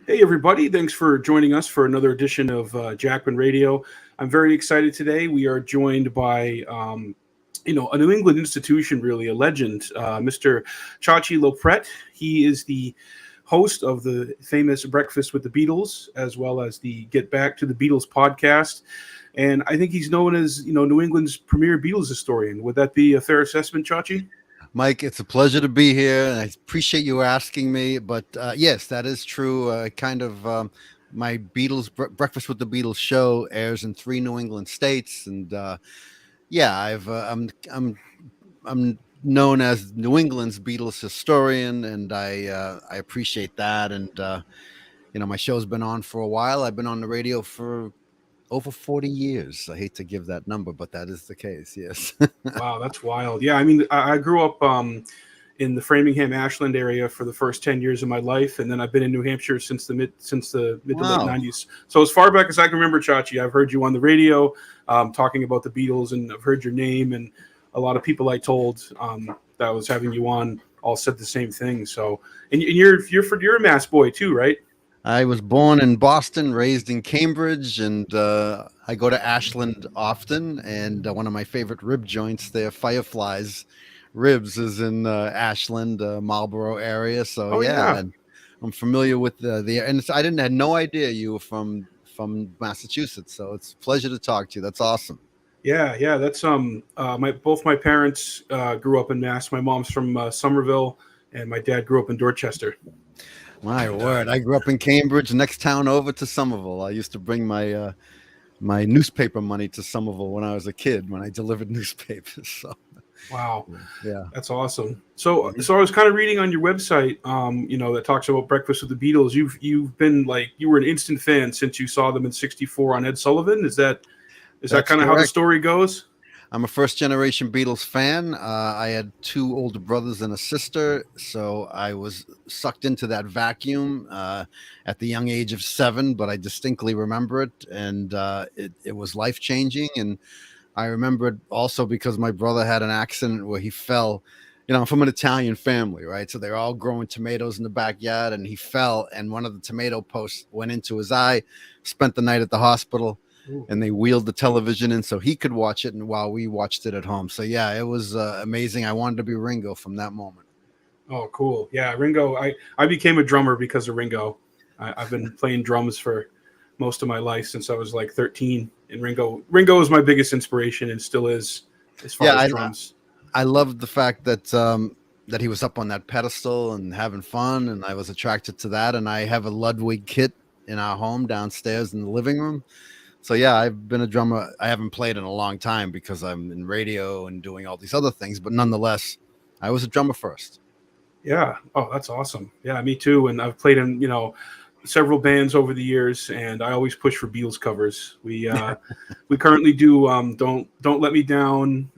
Hey, everybody. Thanks for joining us for another edition of Jackman Radio. I'm very excited today. We are joined by, a New England institution, really, a legend, Mr. ChaChi Loprete. He is the host of the famous Breakfast with the Beatles, as well as the Get Back to the Beatles podcast. And I think he's known as, New England's premier Beatles historian. Would that be a fair assessment, Chachi? Mike, it's a pleasure to be here, and I appreciate you asking me. But yes, that is true. My Breakfast with the Beatles show airs in three New England states, and yeah, I'm known as New England's Beatles historian, and I appreciate that. And my show's been on for a while. I've been on the radio for over 40 years. I hate to give that number, but that is the case. Yes. Wow, that's wild. Yeah, I mean, I grew up in the Framingham Ashland area for the first 10 years of my life, and then I've been in New Hampshire since the mid to late Wow. 90s. So as far back as I can remember, Chachi, I've heard you on the radio talking about the Beatles, and I've heard your name, and a lot of people I told that I was having you on all said the same thing. So, and you're a Mass boy too, right? I was born in Boston, raised in Cambridge, and I go to Ashland often. And one of my favorite rib joints there, Fireflies Ribs, is in Ashland, Marlborough area. So Oh yeah, yeah. and I'm familiar with and I didn't had no idea you were from Massachusetts. So it's a pleasure to talk to you. That's awesome. Yeah. That's my both my parents grew up in Mass. My mom's from Somerville, and my dad grew up in Dorchester. My And word, I grew up in Cambridge, next town over to Somerville. I used to bring my newspaper money to Somerville when I was a kid when I delivered newspapers. So wow, yeah. that's awesome. So Mhm. so I was kind of reading on your website, that talks about Breakfast with the Beatles. You've been like you were an instant fan since you saw them in '64 on Ed Sullivan. Is that That's kind of how the correct. story goes? I'm a first generation Beatles fan. I had two older brothers and a sister, so I was sucked into that vacuum at the young age of 7. But I distinctly remember it, and it was life changing. And I remember it also because my brother had an accident where he fell. I'm from an Italian family, right? So they're all growing tomatoes in the backyard, and he fell, and one of the tomato posts went into his eye. Spent the night at the hospital, Ooh. and they wheeled the television in so he could watch it, and while we watched it at home. So yeah, it was amazing. I wanted to be Ringo from that moment. Oh, cool. Yeah, Ringo. I became a drummer because of Ringo. I've been playing drums for most of my life since I was like 13, and Ringo is my biggest inspiration and still is as far Yeah, as I drums. I loved the fact that he was up on that pedestal and having fun, and I was attracted to that. And I have a Ludwig kit in our home downstairs in the living room. So yeah, I've been a drummer. I haven't played in a long time because I'm in radio and doing all these other things, but nonetheless, I was a drummer first. Yeah. Oh, that's awesome. Yeah, me too. And I've played in several bands over the years, and I always push for Beatles covers. We currently do Don't Let Me Down,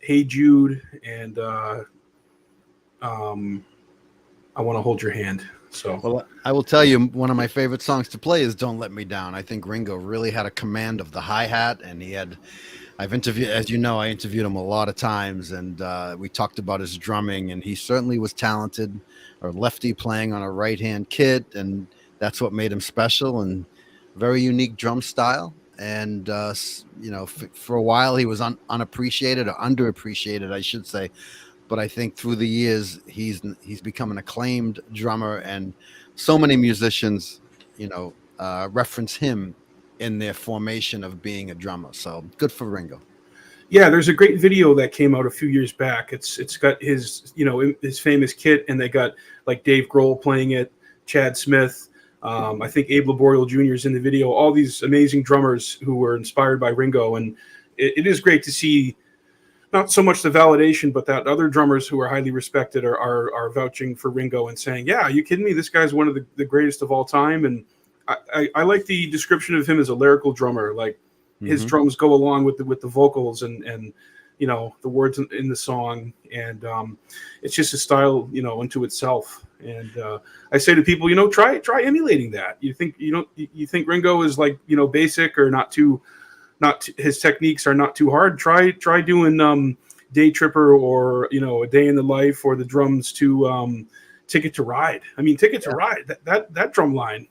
Hey Jude, and um, I Want to Hold Your Hand. So Well, I will tell you, one of my favorite songs to play is "Don't Let Me Down." I think Ringo really had a command of the hi hat, and he had. I've interviewed, as you know, I interviewed him a lot of times, and we talked about his drumming, and he certainly was talented, or lefty playing on a right hand kit, and that's what made him special and very unique drum style. And for a while he was unappreciated or underappreciated, I should say. But I think through the years he's become an acclaimed drummer, and so many musicians, reference him in their formation of being a drummer. So good for Ringo. yeah, there's a great video that came out a few years back. It's got his his famous kit, and they got like Dave Grohl playing it, Chad Smith. I think Abe Laboriel Jr. is in the video. All these amazing drummers who were inspired by Ringo, and it is great to see not so much the validation, but that other drummers who are highly respected are vouching for Ringo and saying, "Yeah, are you kidding me? This guy's one of the greatest of all time." And I like the description of him as a lyrical drummer. Like his Hmm. drums go along with the vocals and the words in the song, and it's just a style unto itself. And I say to people, try emulating that. You think Ringo is like basic or not his techniques are not too hard. Try doing Day Tripper or a Day in the Life or the drums to Ticket to Ride. I mean, Ticket to Ride. That drum line,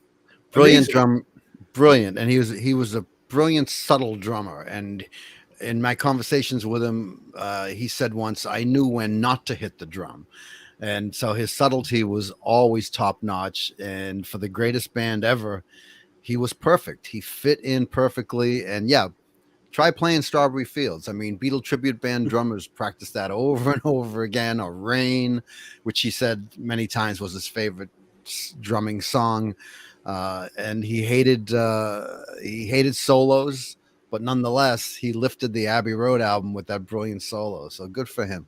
Brilliant amazing. drum, brilliant, and he was a brilliant subtle drummer. And in my conversations with him, he said once, "I knew when not to hit the drum." And so his subtlety was always top notch. And for the greatest band ever, he was perfect. He fit in perfectly. And yeah, try playing Strawberry Fields. I mean, Beatle tribute band drummers practice that over and over again. Or Rain, which he said many times was his favorite drumming song. And he hated solos, but nonetheless, he lifted the Abbey Road album with that brilliant solo. So good for him.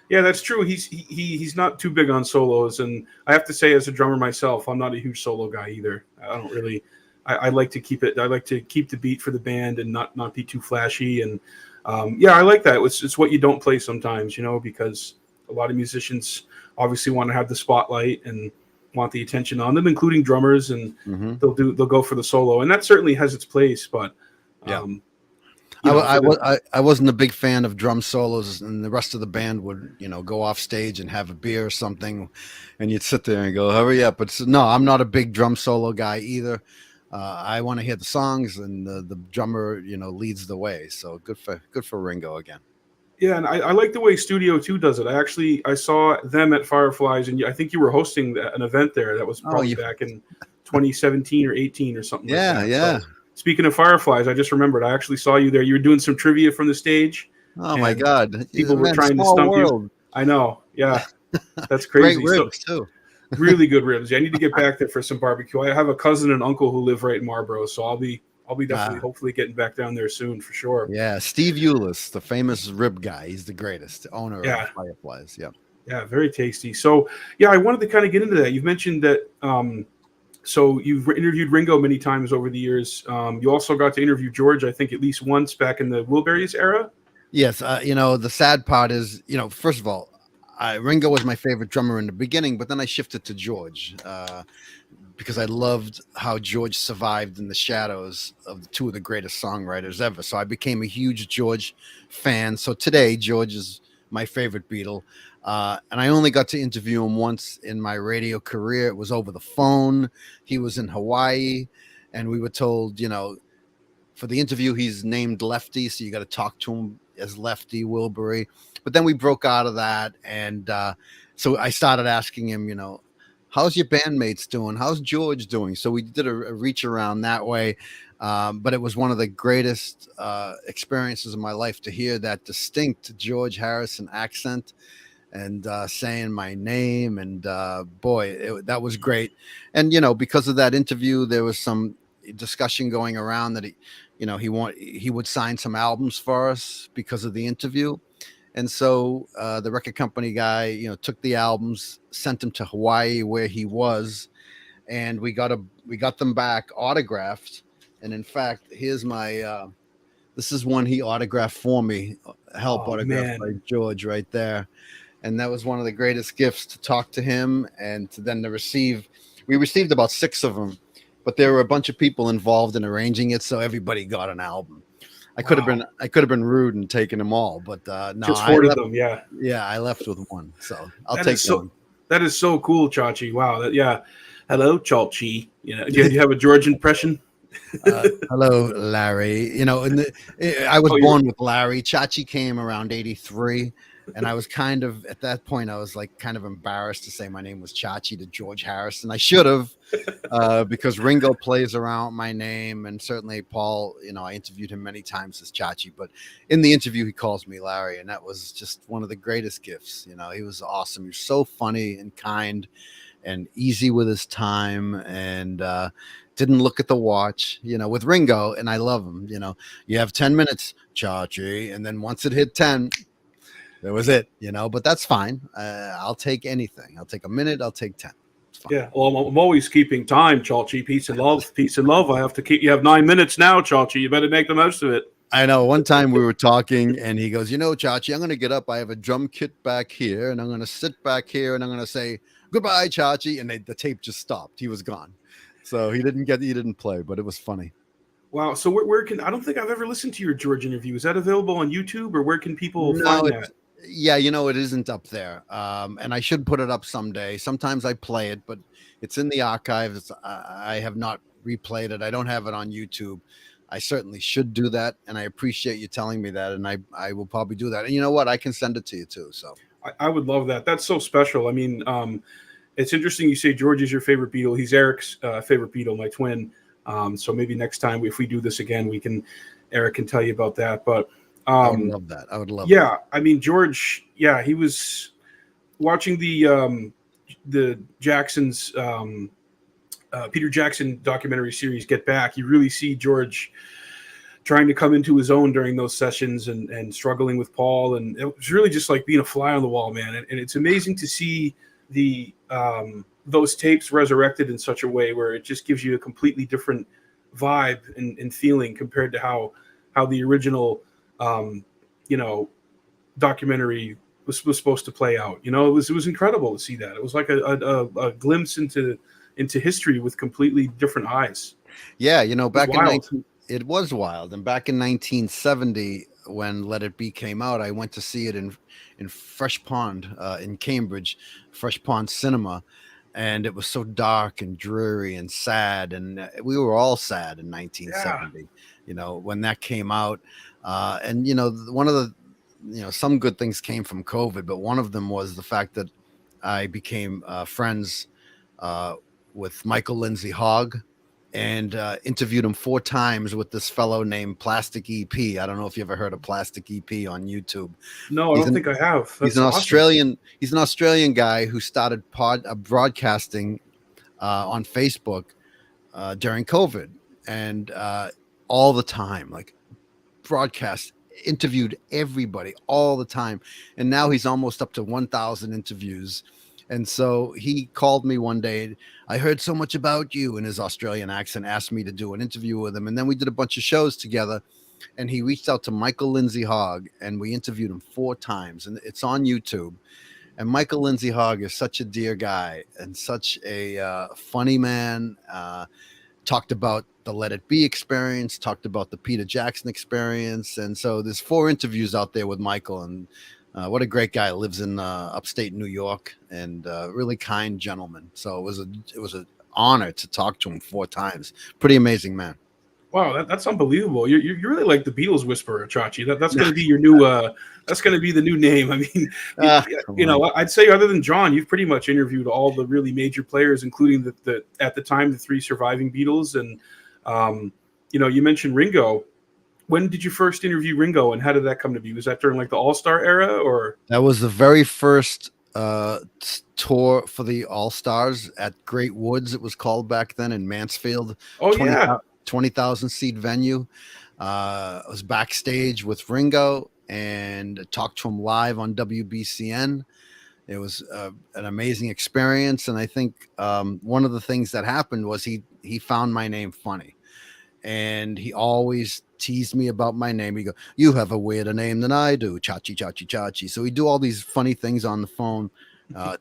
Yeah, that's true. He's not too big on solos, and I have to say, as a drummer myself, I'm not a huge solo guy either. I don't really. I like to keep it. I like to keep the beat for the band and not be too flashy. And yeah, I like that. It's what you don't play sometimes, because a lot of musicians obviously want to have the spotlight and want the attention on them, including drummers, and Mm-hmm. they'll go for the solo, and that certainly has its place. But Yeah. um, I wasn't a big fan of drum solos, and the rest of the band would, go off stage and have a beer or something, and you'd sit there and go, "Hurry up!" But no, I'm not a big drum solo guy either. I want to hear the songs, and the drummer, leads the way. So good for Ringo again. Yeah, and I like the way Studio 2 does it. I saw them at Fireflies, and I think you were hosting an event there. That was Oh, probably back in 2017 or 18 or something like yeah, that. yeah. So, speaking of Fireflies, I just remembered I actually saw you there. You were doing some trivia from the stage, Oh my and God, people were man, trying to small stump you. world. I know. Yeah, that's Great crazy. ribs too. Really good ribs. Yeah, I need to get back there for some barbecue. I have a cousin and uncle who live right in Marlboro, so I'll be definitely Ah, hopefully getting back down there soon for sure. yeah, Steve Eulis, the famous rib guy. He's the greatest owner of Yeah. Fireflies. Yeah. Yeah, very tasty. So, yeah, I wanted to kind of get into that. You've mentioned that. So you've interviewed Ringo many times over the years. You also got to interview George, I think, at least once back in the Wilburys era. Yes, the sad part is, first of all, Ringo was my favorite drummer in the beginning, but then I shifted to George because I loved how George survived in the shadows of two of the greatest songwriters ever. So I became a huge George fan. So today, George is my favorite Beatle. And I only got to interview him once in my radio career. It was over the phone. He was in Hawaii, and we were told, for the interview, he's named Lefty, so you got to talk to him as Lefty Wilbury. But then we broke out of that, and so I started asking him, how's your bandmates doing? How's George doing? So we did a reach around that way. But it was one of the greatest experiences of my life to hear that distinct George Harrison accent and saying my name. And boy, that was great. And, because of that interview, there was some discussion going around that he would sign some albums for us because of the interview. And so the record company guy, took the albums, sent them to Hawaii where he was, and we got them back autographed. And in fact, here's my this is one he autographed for me, help Oh autographed by man, George right there. And that was one of the greatest gifts, to talk to him and to then to receive. We received about 6 of them, but there were a bunch of people involved in arranging it, so everybody got an album. I could have been rude and taken them all, but no, just hoarded them. Yeah, I left with one, so I'll that take is so. one. That is so cool, ChaChi. Wow. Yeah. Hello, ChaChi. Do you have a George impression? Hello, Larry. I was Oh, born with Larry. ChaChi came around '83, and I was kind of at that point. I was like kind of embarrassed to say my name was ChaChi to George Harrison. I should have, because Ringo plays around my name, and certainly Paul. I interviewed him many times as ChaChi, but in the interview he calls me Larry, and that was just one of the greatest gifts. He was awesome. He was so funny and kind, and easy with his time, and didn't look at the watch, with Ringo, and I love him. You have 10 minutes, ChaChi, and then once it hit 10, that was it, but that's fine. I'll take anything. I'll take a minute. I'll take 10. It's fine. Yeah. Well, I'm always keeping time, ChaChi. Peace and love. Peace and love. I have to keep. You have 9 minutes now, ChaChi. You better make the most of it. I know. One time we were talking, and he goes, ChaChi, I'm going to get up. I have a drum kit back here, and I'm going to sit back here, and I'm going to say, goodbye, ChaChi. And the tape just stopped. He was gone. So he didn't play, but it was funny. Wow. So where can I don't think I've ever listened to your George interview. Is that available on YouTube, or where can people find that? Yeah, it isn't up there. And I should put it up someday. Sometimes I play it, but it's in the archives. I have not replayed it. I don't have it on YouTube. I certainly should do that, and I appreciate you telling me that, and I will probably do that. And you know what? I can send it to you too. So I would love that. That's so special. I mean, it's interesting you say George is your favorite Beatle. He's Eric's favorite Beatle, my twin. So maybe next time, if we do this again, Eric can tell you about that. But I would love that. I would love yeah, I mean, George, yeah, he was watching the Jackson's Peter Jackson documentary series Get Back. You really see George trying to come into his own during those sessions and struggling with Paul. And it was really just like being a fly on the wall, man. And it's amazing to see the those tapes resurrected in such a way where it just gives you a completely different vibe and feeling compared to how the original documentary was supposed to play out. It was incredible to see that. It was like a glimpse into history with completely different eyes. Yeah, back in Wild. it was wild. And back in 1970, when Let It Be came out, I went to see it in Fresh Pond in Cambridge, Fresh Pond Cinema, and it was so dark and dreary and sad, and we were all sad in 1970. When that came out, and one of the some good things came from COVID, but one of them was the fact that I became friends with Michael Lindsay Hogg, and interviewed him 4 times with this fellow named Plastic EP. I don't know if you ever heard of Plastic EP on YouTube. No, I don't think I have. That's He's an awesome. Australian. He's an Australian guy who started broadcasting on Facebook during COVID, and all the time, like broadcast, interviewed everybody all the time, and now he's almost up to 1,000 interviews. And so he called me one day. I heard so much about you in his Australian accent, asked me to do an interview with him. And then we did a bunch of shows together. And he reached out to Michael Lindsay Hogg, and we interviewed him 4 times. And it's on YouTube. And Michael Lindsay Hogg is such a dear guy and such a funny man. Talked about the Let It Be experience, talked about the Peter Jackson experience. And so there's 4 interviews out there with Michael. And what a great guy. Lives in upstate New York, and really kind gentleman. So it was an honor to talk to him 4 times. Pretty amazing man. Wow, that's unbelievable. You're really like the Beatles whisperer, Chachi. That's going to be your new. That's going to be the new name. I mean, I'd say other than John, you've pretty much interviewed all the really major players, including the at the time the 3 surviving Beatles, and you mentioned Ringo. When did you first interview Ringo, and how did that come to be? Was that during like the All-Star era, or? That was the very first tour for the All-Stars at Great Woods, it was called back then, in Mansfield. Oh, yeah. 20,000 seat venue. I was backstage with Ringo and talked to him live on WBCN. It was an amazing experience. And I think one of the things that happened was he found my name funny. And he always teased me about my name. He go, "You have a weirder name than I do, ChaChi, ChaChi, ChaChi." So we do all these funny things on the phone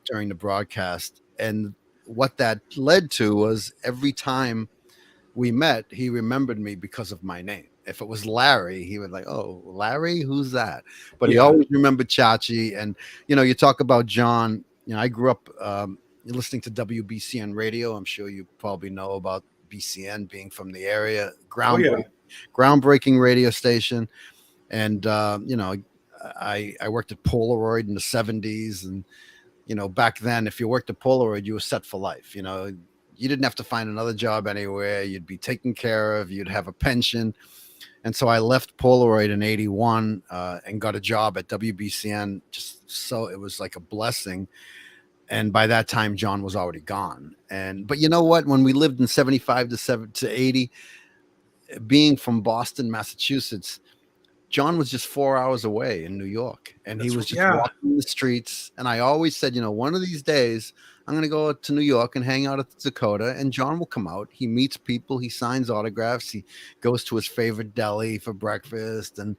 during the broadcast. And what that led to was every time we met, he remembered me because of my name. If it was Larry, he would like, "Oh, Larry, who's that?" But he always remembered ChaChi. And, you talk about John. I grew up listening to WBCN radio. I'm sure you probably know about BCN, being from the area. Groundbreaking radio station. And, I worked at Polaroid in the 70s. And, back then, if you worked at Polaroid, you were set for life. You didn't have to find another job anywhere. You'd be taken care of. You'd have a pension. And so I left Polaroid in 81 and got a job at WBCN. So it was like a blessing. And by that time, John was already gone. But you know what? When we lived in 75 to 80, being from Boston, Massachusetts, John was just 4 hours away in New York. And he was just walking the streets. And I always said, one of these days, I'm going to go to New York and hang out at the Dakota, and John will come out. He meets people. He signs autographs. He goes to his favorite deli for breakfast. And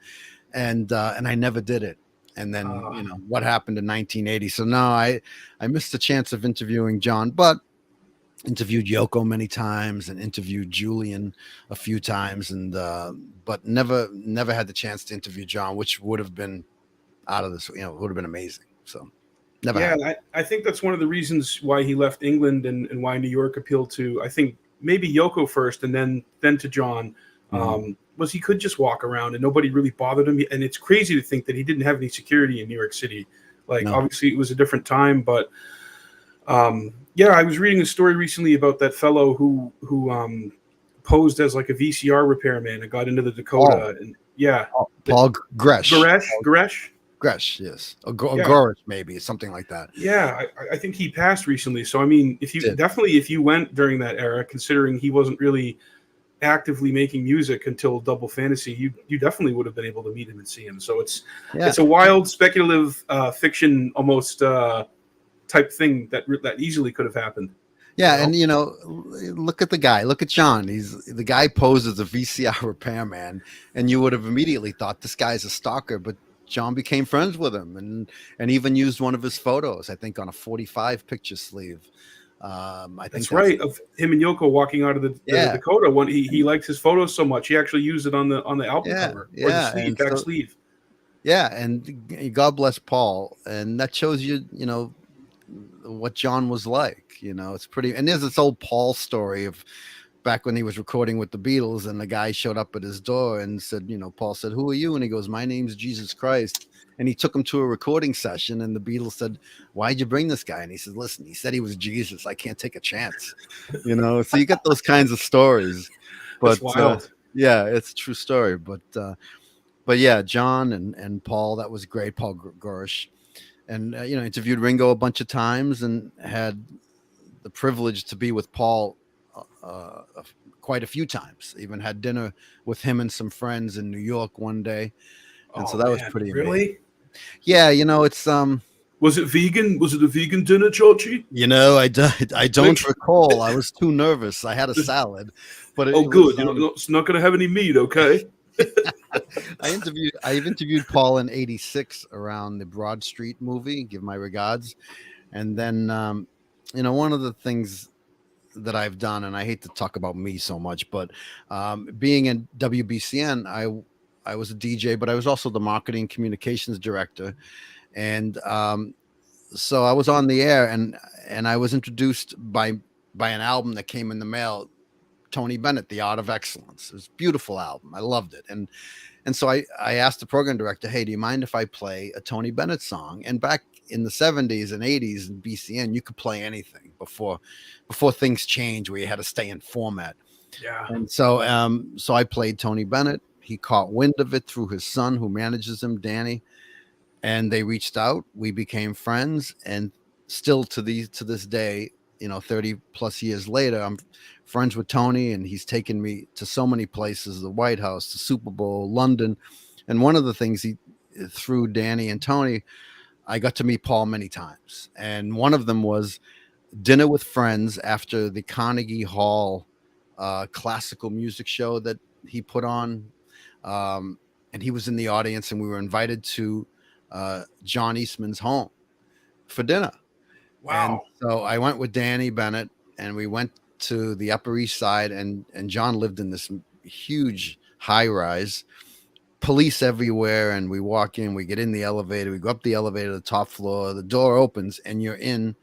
I never did it. And then, what happened in 1980. So no, I missed the chance of interviewing John, but interviewed Yoko many times and interviewed Julian a few times. And, but never had the chance to interview John, which would have been, out of this. It would have been amazing. So never Yeah, happened. I think that's one of the reasons why he left England and why New York appealed to, I think, maybe Yoko first and then to John, was he could just walk around and nobody really bothered him. And it's crazy to think that he didn't have any security in New York City. Like, No. obviously, it was a different time, but yeah, I was reading a story recently about that fellow who posed as like a VCR repairman and got into the Dakota. And yeah, Paul Gresh. Gresh. Yes. Yeah. Gorish, maybe something like that. Yeah, I think he passed recently. So I mean, if you went during that era, considering he wasn't really actively making music until Double Fantasy, you definitely would have been able to meet him and see him. So it's a wild, speculative fiction almost type thing that easily could have happened. Yeah, and look at the guy. Look at John. He's the guy posed as a VCR repairman, and you would have immediately thought this guy's a stalker. But John became friends with him, and even used one of his photos, I think, on a 45 picture sleeve. I think that's right, of him and Yoko walking out of the Dakota. When he liked his photos so much, he actually used it on the album cover or the sleeve, back sleeve. Yeah, and God bless Paul, and that shows you, what John was like. It's pretty. And there's this old Paul story of back when he was recording with the Beatles, and the guy showed up at his door and said, Paul said, "Who are you?" And he goes, "My name's Jesus Christ." And he took him to a recording session, and the Beatles said, "Why'd you bring this guy?" And he said, "Listen, he said he was Jesus. I can't take a chance." So you get those kinds of stories. But that's wild. Yeah, it's a true story. But yeah, John and Paul, that was great. Paul Gorish. And interviewed Ringo a bunch of times, and had the privilege to be with Paul quite a few times. Even had dinner with him and some friends in New York one day, and so that was pretty amazing. Really? Yeah, it's Was it vegan? Was it a vegan dinner, ChaChi? I don't recall. I was too nervous. I had a salad, but good. It's not going to have any meat, okay? I've interviewed Paul in '86 around the Broad Street movie, Give My Regards. And then, one of the things that I've done, and I hate to talk about me so much, but being in WBCN, I was a DJ, but I was also the marketing communications director. And so I was on the air, and I was introduced by an album that came in the mail, Tony Bennett, The Art of Excellence. It was a beautiful album. I loved it. And so I asked the program director, "Hey, do you mind if I play a Tony Bennett song?" And back in the 70s and 80s in BCN, you could play anything before things changed, where you had to stay in format. Yeah. And so I played Tony Bennett. He caught wind of it through his son, who manages him, Danny. And they reached out. We became friends, and still to this day, 30 plus years later, I'm friends with Tony, and he's taken me to so many places, the White House, the Super Bowl, London. And one of the things through Danny and Tony, I got to meet Paul many times. And one of them was dinner with friends after the Carnegie Hall classical music show that he put on. And he was in the audience, and we were invited to John Eastman's home for dinner. Wow. And so I went with Danny Bennett, and we went to the Upper East Side, and John lived in this huge high rise, police everywhere. And we walk in, we get in the elevator, we go up the elevator to the top floor, the door opens, and you're in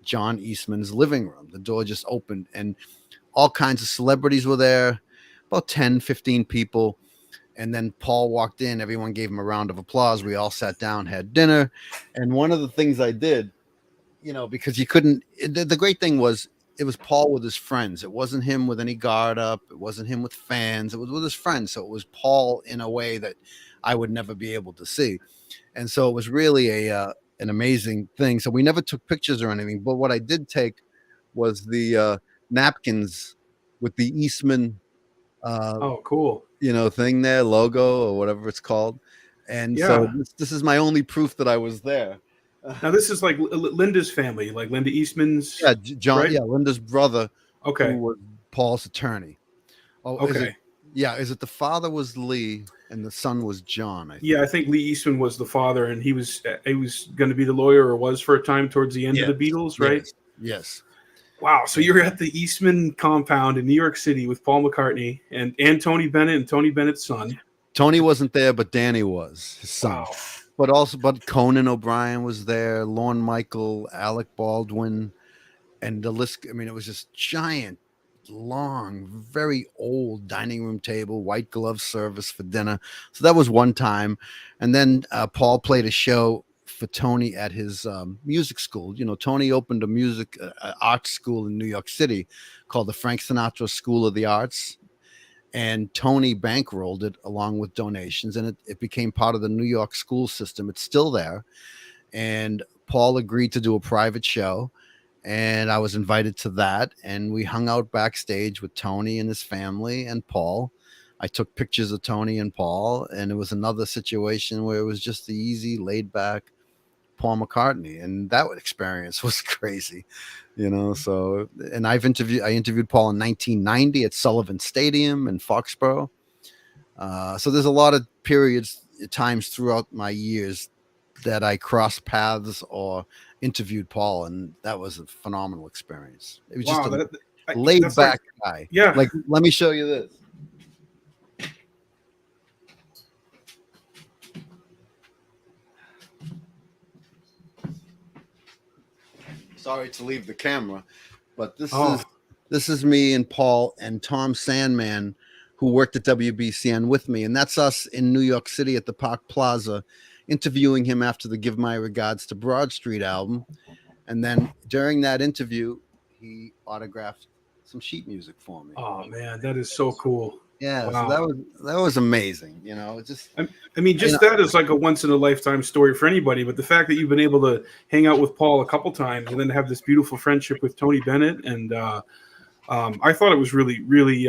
John Eastman's living room. The door just opened, and all kinds of celebrities were there, about 10, 15 people. And then Paul walked in, everyone gave him a round of applause. We all sat down, had dinner. And one of the things I did, because you couldn't, the great thing was, it was Paul with his friends. It wasn't him with any guard up. It wasn't him with fans. It was with his friends. So it was Paul in a way that I would never be able to see. And so it was really an amazing thing. So we never took pictures or anything. But what I did take was the napkins with the Eastman cool. Thing there, logo or whatever it's called. And so this is my only proof that I was there. Now this is like Linda's family, like Linda Eastman's. Yeah, John. Right? Yeah, Linda's brother. Okay. Who was Paul's attorney. Oh, okay. Is it the father was Lee and the son was John? I think. Yeah, I think Lee Eastman was the father, and he was going to be the lawyer, or was for a time towards the end of the Beatles, right? Yes. Wow. So you're at the Eastman compound in New York City with Paul McCartney and Tony Bennett and Tony Bennett's son. Tony wasn't there, but Danny was his son. Wow. but Conan O'Brien was there, Lorne Michael, Alec Baldwin, and the list. I mean, it was just giant, long, very old dining room table, white glove service for dinner. So that was one time, and then Paul played a show for Tony at his music school. You know, Tony opened a music art school in New York City called the Frank Sinatra School of the Arts, and Tony bankrolled it along with donations, and it became part of the New York school system. It's still there, and Paul agreed to do a private show, and I was invited to that, and we hung out backstage with Tony and his family and Paul. I took pictures of Tony and Paul, and it was another situation where it was just the easy, laid back Paul McCartney, and that experience was crazy, you know. So, and I interviewed Paul in 1990 at Sullivan Stadium in Foxborough. So there's a lot of times throughout my years that I crossed paths or interviewed Paul, and that was a phenomenal experience. It was just a laid back guy. Yeah. Like, let me show you this. Sorry to leave the camera, but this is me and Paul and Tom Sandman, who worked at WBCN with me, and that's us in New York City at the Park Plaza, interviewing him after the Give My Regards to Broad Street album. And then during that interview, he autographed some sheet music for me. Oh man, that is so cool. Yeah, wow. So that was amazing. You know, I mean, that is like a once in a lifetime story for anybody. But the fact that you've been able to hang out with Paul a couple times and then have this beautiful friendship with Tony Bennett, and I thought it was really, really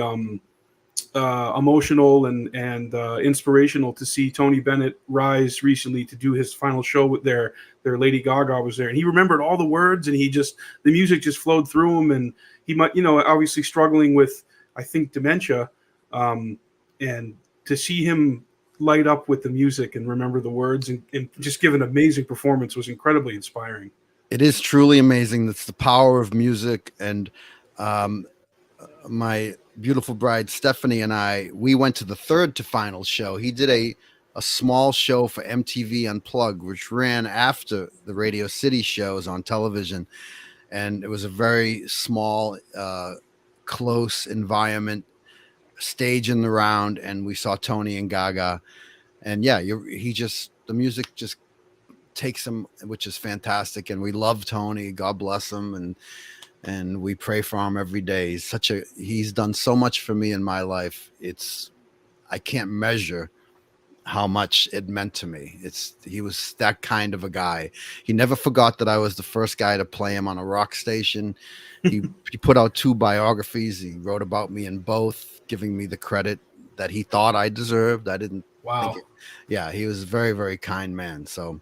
emotional and inspirational to see Tony Bennett rise recently to do his final show with their Lady Gaga was there, and he remembered all the words, and the music just flowed through him, and he might, you know, obviously struggling with, I think, dementia, and to see him light up with the music and remember the words and just give an amazing performance was incredibly inspiring. It is truly amazing. That's the power of music. And my beautiful bride Stephanie and we went to the third to final show. He did a small show for MTV Unplugged, which ran after the Radio City shows on television, and it was a very small, close environment, stage in the round, and we saw Tony and Gaga, and yeah, the music just takes him, which is fantastic, and we love Tony. God bless him, and we pray for him every day. He's done so much for me in my life. I can't measure how much it meant to me. He was that kind of a guy. He never forgot that I was the first guy to play him on a rock station. He put out 2 biographies. He wrote about me in both, giving me the credit that he thought I deserved. I didn't. Wow. Yeah, he was a very, very kind man. So,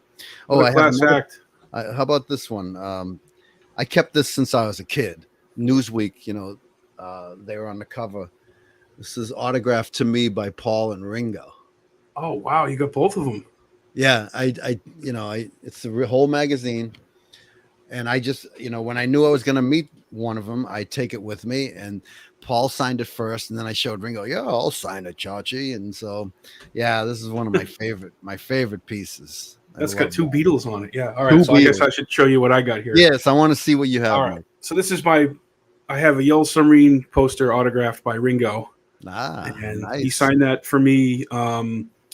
I have act. How about this one? I kept this since I was a kid. Newsweek, you know, they were on the cover. This is autographed to me by Paul and Ringo. Oh wow, you got both of them. Yeah, it's the whole magazine, and I just, you know, when I knew I was going to meet one of them, I take it with me, and Paul signed it first, and then I showed Ringo. Yeah, I'll sign it, ChaChi. And so, yeah, this is one of my favorite pieces. That's got 2 Beatles on it. Yeah. All right. So Beatles. I guess I should show you what I got here. Yes, I want to see what you have. All right. So this is I have a Yellow Submarine poster autographed by Ringo. And nice. He signed that for me.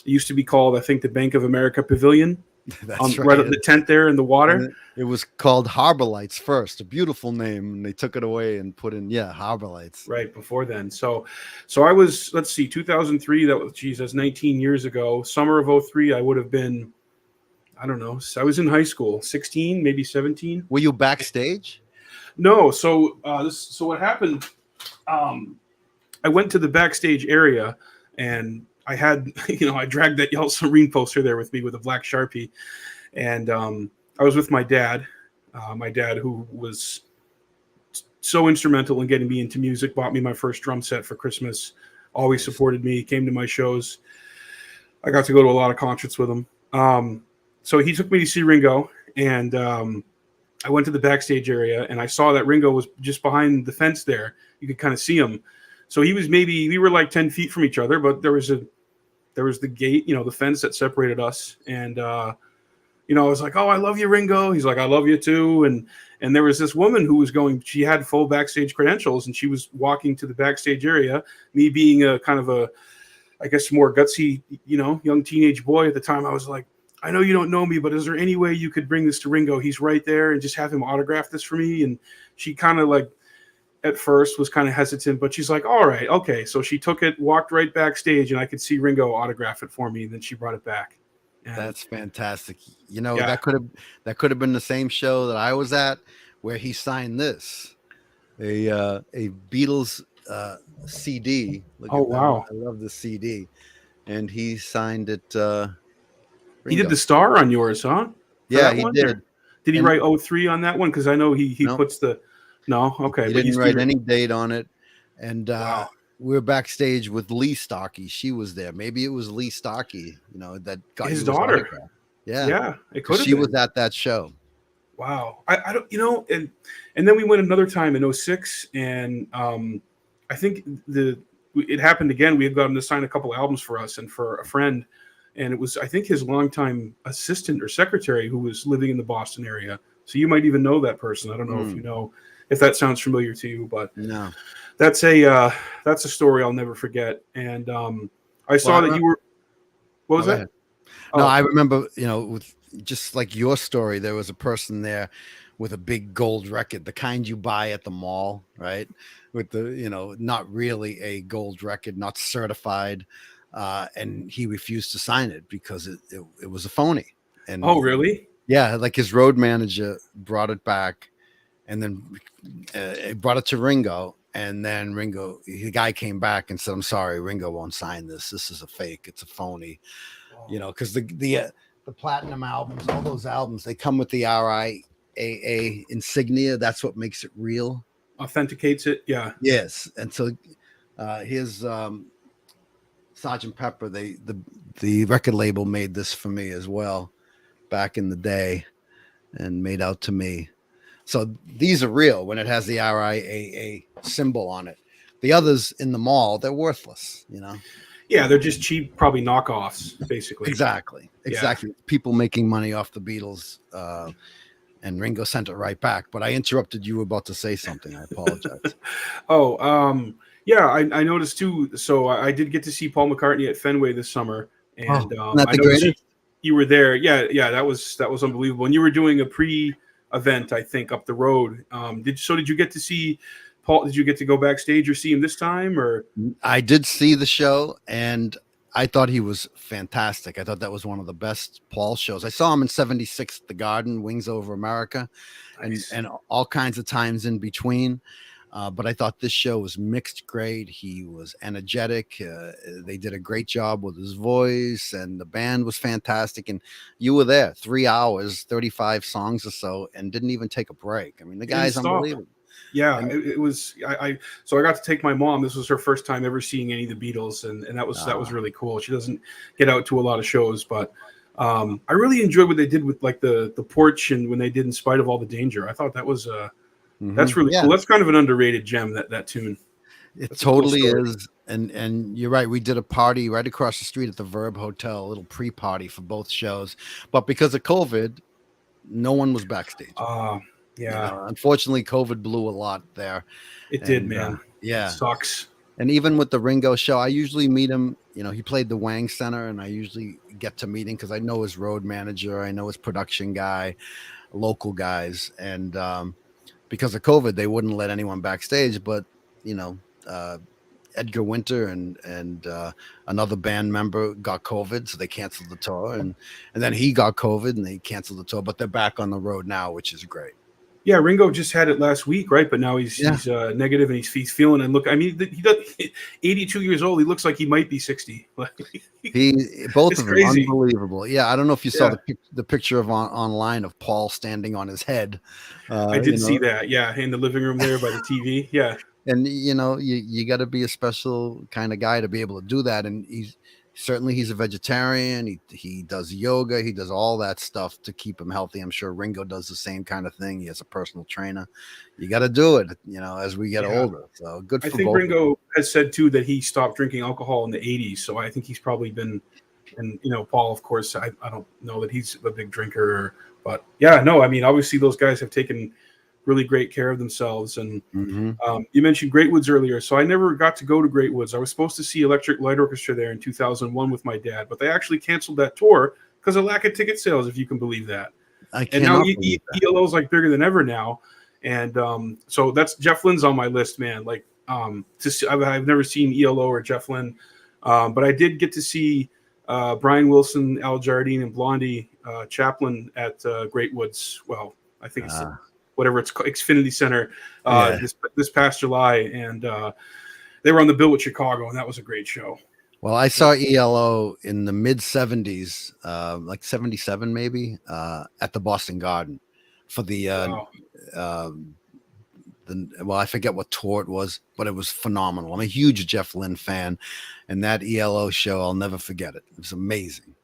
It used to be called, I think, the Bank of America Pavilion. That's right at the tent there in the water. It was called Harbor Lights first, a beautiful name, and they took it away and put in Harbor Lights. Right before then. So I was, 2003. That's 19 years ago. Summer of 03. I would have been, I don't know. I was in high school, 16, maybe 17. Were you backstage? No. So what happened? I went to the backstage area, and I had, I dragged that Yellow Submarine poster there with me with a black Sharpie. And I was with my dad who was so instrumental in getting me into music, bought me my first drum set for Christmas, always supported me, came to my shows. I got to go to a lot of concerts with him. So he took me to see Ringo, and I went to the backstage area, and I saw that Ringo was just behind the fence there. You could kind of see him. So we were like 10 feet from each other, but there was there was the gate, the fence that separated us, and I was like, "Oh, I love you, Ringo." He's like, "I love you too." And there was this woman who was going. She had full backstage credentials, and she was walking to the backstage area. Me being a kind of a, I guess, more gutsy, young teenage boy at the time, I was like, "I know you don't know me, but is there any way you could bring this to Ringo? He's right there, and just have him autograph this for me." And she kind of like, at first, was kind of hesitant, but she's like, "All right, okay." So she took it, walked right backstage, and I could see Ringo autograph it for me. And then she brought it back. And That's fantastic. yeah. That could have been the same show that I was at where he signed this, a Beatles CD. Look Oh at that. wow. I love the CD, and he signed it. He did Ringo. the star on yours, huh? For Yeah, that he one, or did. did he And write '03 on that one? Because I know he no, puts the. No, okay, he but didn't write any date on it. And wow, we were backstage with Lee Stocky. She was there. Maybe it was Lee Stocky, that got his you his daughter. autograph. Yeah, Yeah, it because could have she was been. at that show. Wow, I don't, and then we went another time in '06, and I think it happened again. We had got him to sign a couple albums for us and for a friend, and it was, I think, his longtime assistant or secretary who was living in the Boston area. So you might even know that person. I don't know if you know, if that sounds familiar to you, but No. that's a story I'll never forget. And I Well, saw that you were. What was go that? ahead. No, Oh, I remember, with just like your story, there was a person there with a big gold record, the kind you buy at the mall, right? With the, not really a gold record, not certified. And he refused to sign it because it was a phony. And oh, really? yeah, like his road manager brought it back and then brought it to Ringo. And then the guy came back and said, "I'm sorry, Ringo won't sign this. This is a fake. It's a phony." Because the platinum albums, all those albums, they come with the RIAA insignia. That's what makes it real. Authenticates it. Yeah. Yes, and so here's Sergeant Pepper. The record label made this for me as well back in the day, and made out to me. So these are real when it has the RIAA symbol on it. The others in the mall, they're worthless. Yeah, they're just cheap, probably knockoffs, basically. Exactly. Yeah. People making money off the Beatles, and Ringo sent it right back. But I interrupted you about to say something. I apologize. Oh, yeah, I noticed too. So I did get to see Paul McCartney at Fenway this summer, and Isn't that I the noticed greatest? you were there. Yeah, yeah, that was unbelievable. And you were doing a pre-event, I think, up the road. Did you get to see Paul? Did you get to go backstage or see him this time? Or I did see the show, and I thought he was fantastic. I thought that was one of the best Paul shows. I saw him in '76 at the Garden, Wings Over America, nice. and all kinds of times in between. But I thought this show was mixed great. He was energetic. They did a great job with his voice, and the band was fantastic. And you were there 3 hours, 35 songs or so, and didn't even take a break. I mean, the He didn't guy's stop. unbelievable. Yeah, And it was. So I got to take my mom. This was her first time ever seeing any of the Beatles, and that was really cool. She doesn't get out to a lot of shows, but I really enjoyed what they did with like the porch and when they did "In Spite of All the Danger." I thought that was that's really yeah, cool. That's kind of an underrated gem. That tune. it That's a cool totally story. is. And you're right. We did a party right across the street at the Verb Hotel, a little pre-party for both shows. But because of COVID, no one was backstage. Yeah, Unfortunately, COVID blew a lot there. it did, And man. It yeah. sucks. And even with the Ringo show, I usually meet him. He played the Wang Center, and I usually get to meet him because I know his road manager, I know his production guy, local guys. And because of COVID, they wouldn't let anyone backstage. But you know, uh, Edgar Winter and another band member got COVID, so they canceled the tour, and then he got COVID, and they canceled the tour. But they're back on the road now, which is great. Yeah, Ringo just had it last week, right? But now he's Yeah. he's negative and he's feeling. And look, I mean, he does 82 years old. He looks like he might be 60. Both It's of them crazy. unbelievable. Yeah, I don't know if you saw Yeah. the picture of online of Paul standing on his head. I did see that. Yeah, in the living room there by the TV. Yeah. And you got to be a special kind of guy to be able to do that. And he's a vegetarian. He does yoga. He does all that stuff to keep him healthy. I'm sure Ringo does the same kind of thing. He has a personal trainer. You got to do it, as we get older. So good for I think both. Ringo has said too that he stopped drinking alcohol in the '80s. So I think he's probably been, and Paul, of course, I don't know that he's a big drinker, but yeah, no, I mean, obviously those guys have taken really great care of themselves. And you mentioned Great Woods earlier, so I never got to go to Great Woods. I was supposed to see Electric Light Orchestra there in 2001 with my dad, but they actually canceled that tour because of lack of ticket sales, if you can believe that. I And now cannot believe that. ELO's like bigger than ever now, and so that's Jeff Lynne's on my list, man. Like, I've never seen ELO or Jeff Lynne, but I did get to see Brian Wilson, Al Jardine, and Blondie Chaplin at Great Woods. Well, I think it's whatever it's called, Xfinity Center, this past July, and they were on the bill with Chicago, and that was a great show. Well, I saw ELO in the mid 70s, like 77 maybe, at the Boston Garden for the well, I forget what tour it was, but it was phenomenal. I'm a huge Jeff Lynne fan, and that ELO show, I'll never forget it. It was amazing.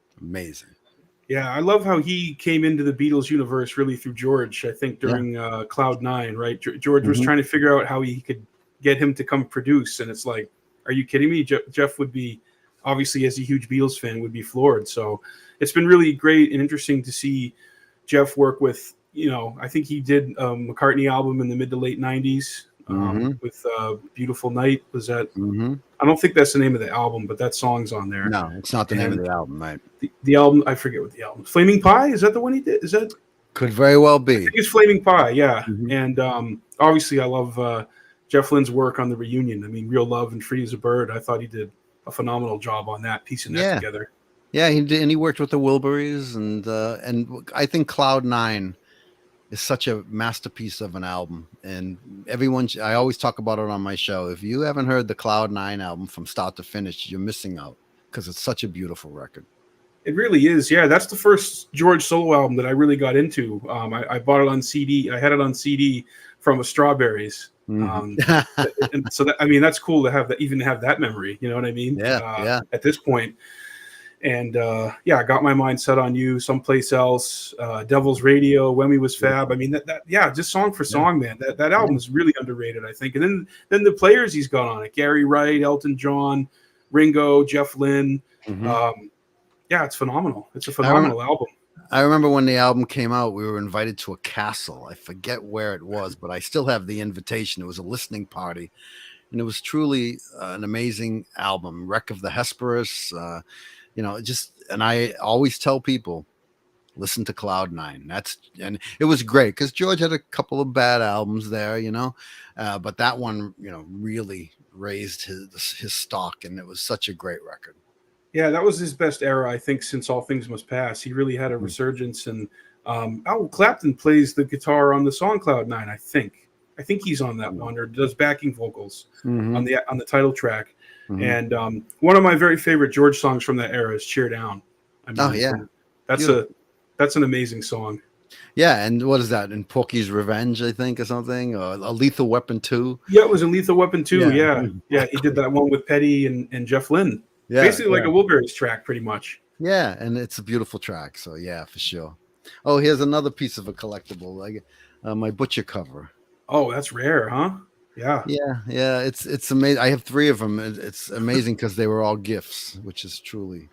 Yeah, I love how he came into the Beatles universe really through George, I think during Cloud 9, right? George was trying to figure out how he could get him to come produce, and it's like, are you kidding me? Jeff would be, obviously as a huge Beatles fan, would be floored. So it's been really great and interesting to see Jeff work with, I think he did a McCartney album in the mid to late 90s with Beautiful Night. Was that? I don't think that's the name of the album, but that song's on there. No, it's not the name of the album, right? The album, I forget what the album. Flaming Pie? Is that the one he did? Is that? Could very well be. I think it's Flaming Pie, yeah. And obviously I love Jeff Lynne's work on the reunion. I mean, Real Love and Free as a Bird. I thought he did a phenomenal job on that, piecing that together. Yeah, he did, and he worked with the Wilburys, and I think Cloud 9 is such a masterpiece of an album. And I always talk about it on my show. If you haven't heard the Cloud 9 album from start to finish, you're missing out because it's such a beautiful record. It really is. Yeah, that's the first George solo album that I really got into. I bought it on CD. I had it on CD from a Strawberries. And so that, I mean, that's cool to have that, even to have that memory. You know what I mean? Yeah. At this point. And I got my mind set on you, Someplace Else, Devil's Radio, When We Was Fab. I mean, just song for song, man. That album is really underrated, I think. And then the players he's got on it: Gary Wright, Elton John, Ringo, Jeff Lynne. It's phenomenal. It's a phenomenal album. I remember when the album came out, we were invited to a castle. I forget where it was, but I still have the invitation. It was a listening party, and it was truly an amazing album. Wreck of the Hesperus. And I always tell people, listen to Cloud 9. And it was great because George had a couple of bad albums there, but that one, really raised his stock, and it was such a great record. Yeah, that was his best era, I think, since All Things Must Pass. He really had a resurgence, and Al Clapton plays the guitar on the song Cloud 9, I think. I think he's on that one, or does backing vocals on the title track. And one of my very favorite George songs from that era is "Cheer Down." I mean, that's an amazing song. Yeah, and what is that in Porky's Revenge, I think, or something, or A Lethal Weapon 2? Yeah, it was in Lethal Weapon 2. Yeah, he did that one with Petty and Jeff Lynne. Yeah, basically like a Wilburys track, pretty much. Yeah, and it's a beautiful track. So yeah, for sure. Oh, here's another piece of a collectible, like my Butcher cover. Oh, that's rare, huh? Yeah. It's amazing. I have 3 of them. It's amazing because they were all gifts, which is truly.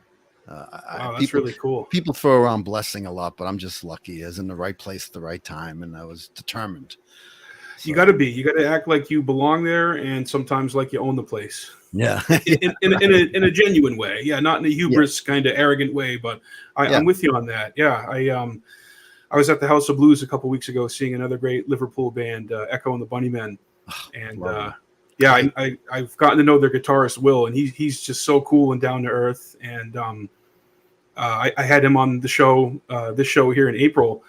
That's really cool. People throw around blessing a lot, but I'm just lucky. I was in the right place at the right time, and I was determined. So. You got to be. You got to act like you belong there, and sometimes like you own the place. Yeah, in a genuine way. Yeah, not in a hubris kind of arrogant way, but I'm with you on that. Yeah, I was at the House of Blues a couple weeks ago seeing another great Liverpool band, Echo and the Bunnymen, and I've gotten to know their guitarist Will, and he's just so cool and down to earth. And I had him on the show, this show here in April,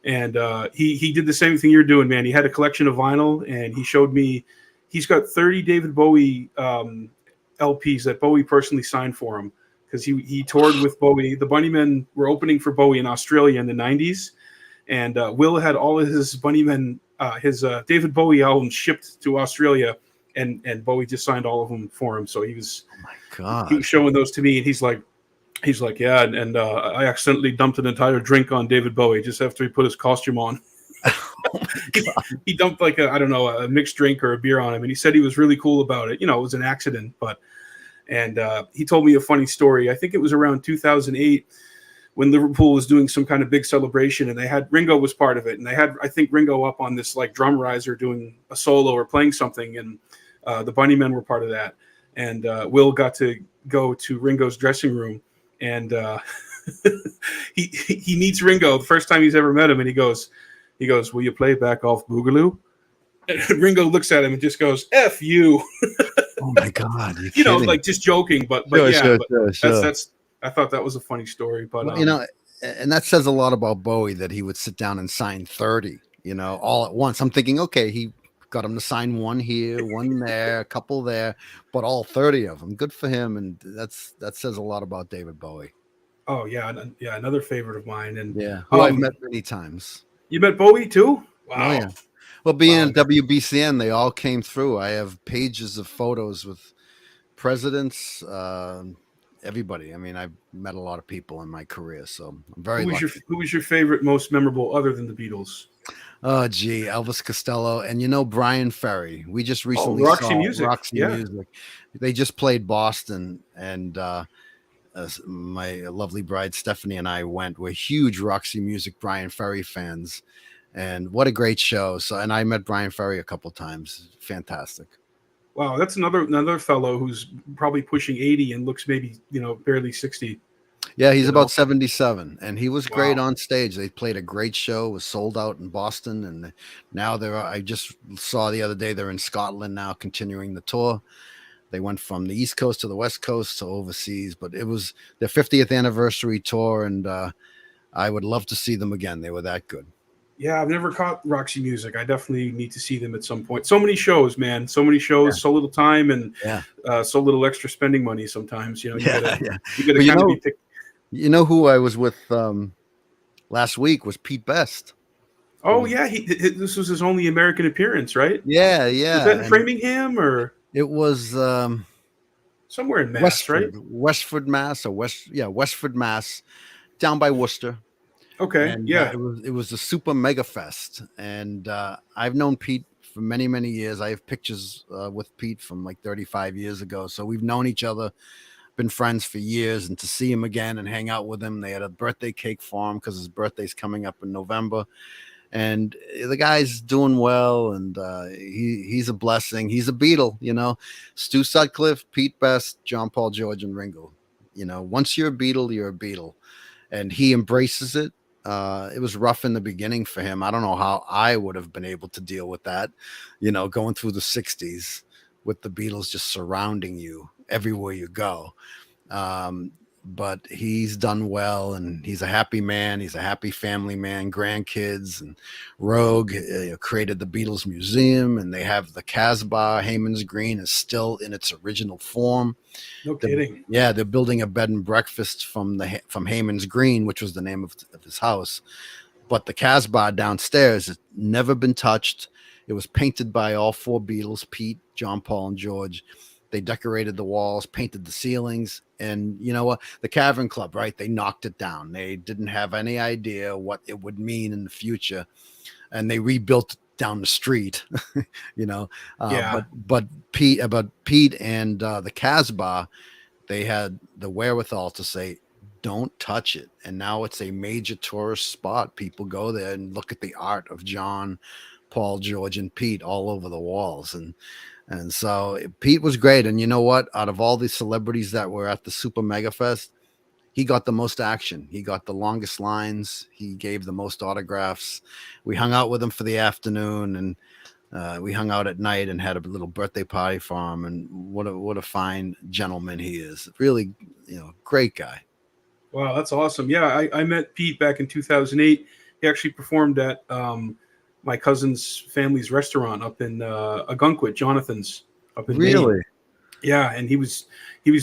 and he did the same thing you're doing, man. He had a collection of vinyl, and he showed me. He's got 30 David Bowie LPs that Bowie personally signed for him because he toured with Bowie. The Bunnymen were opening for Bowie in Australia in the 90s, and Will had all of his Bunnymen, his David Bowie albums shipped to Australia, and Bowie just signed all of them for him. So he was, he was showing those to me, and he's like, yeah, and I accidentally dumped an entire drink on David Bowie just after he put his costume on. Oh my God. He dumped like a, I don't know, a mixed drink or a beer on him, and he said he was really cool about it. You know, it was an accident, but and he told me a funny story. I think it was around 2008 when Liverpool was doing some kind of big celebration, and they had Ringo was part of it, and they had, I think, Ringo up on this like drum riser doing a solo or playing something, and the Bunnymen were part of that, and Will got to go to Ringo's dressing room, and he meets Ringo the first time he's ever met him, and he goes, "Will you play Back Off Boogaloo?" And Ringo looks at him and just goes, "F you." Oh my God. You're You know, kidding. like just joking, but Sure, yeah, sure, but sure, sure. that's I thought that was a funny story, but Well, and that says a lot about Bowie that he would sit down and sign 30, all at once. I'm thinking, okay, he got him to sign one here, one there, a couple there, but all 30 of them. Good for him. And that says a lot about David Bowie. oh yeah, yeah, another favorite of mine. And Yeah. Who I've met many times. you met Bowie too? Oh, Wow. yeah. Well, being Wow. at WBCN, they all came through. I have pages of photos with presidents, everybody. I mean, I've met a lot of people in my career, so I'm very lucky. Who was your favorite, most memorable, other than the Beatles? Oh, gee, Elvis Costello and Brian Ferry. We just Oh, recently Roxy saw Music. Roxy Yeah. Music. They just played Boston, and my lovely bride Stephanie and I went. We're huge Roxy Music Brian Ferry fans, and what a great show! So, and I met Brian Ferry a couple times. Fantastic. Wow, that's another fellow who's probably pushing 80 and looks maybe barely 60. Yeah, he's You about know. 77, and he was great Wow. on stage. They played a great show, was sold out in Boston, and now I just saw the other day they're in Scotland now, continuing the tour. They went from the East Coast to the West Coast to overseas, but it was their 50th anniversary tour, and I would love to see them again. They were that good. Yeah, I've never caught Roxy Music. I definitely need to see them at some point. So many shows, man. So many shows, so little time, and Yeah, so little extra spending money. Sometimes, yeah, yeah. you gotta But kind of be picked. who I was with last week was Pete Best. Oh yeah, this was his only American appearance, right? Yeah, Was that yeah, in and Framingham or it was somewhere in Mass, right? Westford, Mass, Westford, Mass, down by Worcester. Okay, And yeah. it was a super mega fest, and I've known Pete for many years. I have pictures with Pete from like 35 years ago, so we've known each other, been friends for years, and to see him again and hang out with him. They had a birthday cake for him because his birthday's coming up in November, and the guy's doing well, and he's a blessing. He's a Beatle. Stu Sutcliffe, Pete Best, John, Paul, George, and Ringo. Once you're a Beatle, you're a Beatle, and he embraces it. It was rough in the beginning for him. I don't know how I would have been able to deal with that, going through the 60s with the Beatles just surrounding you everywhere you go. But he's done well, and he's a happy man. He's a happy family man, grandkids, and Rogue created the Beatles Museum, and they have the Casbah. Hayman's Green is still in its original form. No kidding. They're building a bed and breakfast from Hayman's Green, which was the name of his house. But the Casbah downstairs has never been touched. It was painted by all four Beatles, Pete, John, Paul, and George. They decorated the walls, painted the ceilings, and you know what? The Cavern Club, right? They knocked it down. They didn't have any idea what it would mean in the future, and they rebuilt it down the street. Yeah. But Pete, and the Casbah, they had the wherewithal to say, don't touch it. And now it's a major tourist spot. People go there and look at the art of John, Paul, George, and Pete all over the walls. And so Pete was great. And you know what? Out of all the celebrities that were at the Super Mega Fest, he got the most action. He got the longest lines. He gave the most autographs. We hung out with him for the afternoon, and we hung out at night and had a little birthday party for him. And what a fine gentleman he is. Really, great guy. Wow, that's awesome. Yeah, I met Pete back in 2008. He actually performed at my cousin's family's restaurant up in Agunquit, Jonathan's up in Really? Maine. Yeah, and he was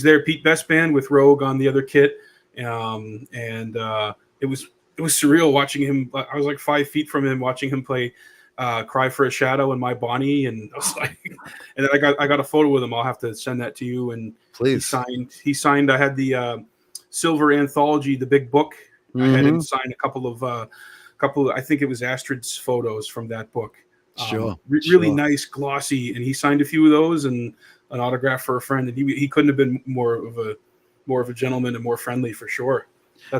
there, Pete Best Band with Rogue on the other kit, and it was surreal watching him. I was like 5 feet from him, watching him play "Cry for a Shadow" and "My Bonnie," and I was like, and then I got a photo with him. I'll have to send that to you. And Please. he signed. I had the Silver Anthology, the big book. I had him sign a couple of couple. I think it was Astrid's photos from that book. Sure, Really sure. nice, glossy, and he signed a few of those and an autograph for a friend. And he couldn't have been more of a gentleman and more friendly for sure.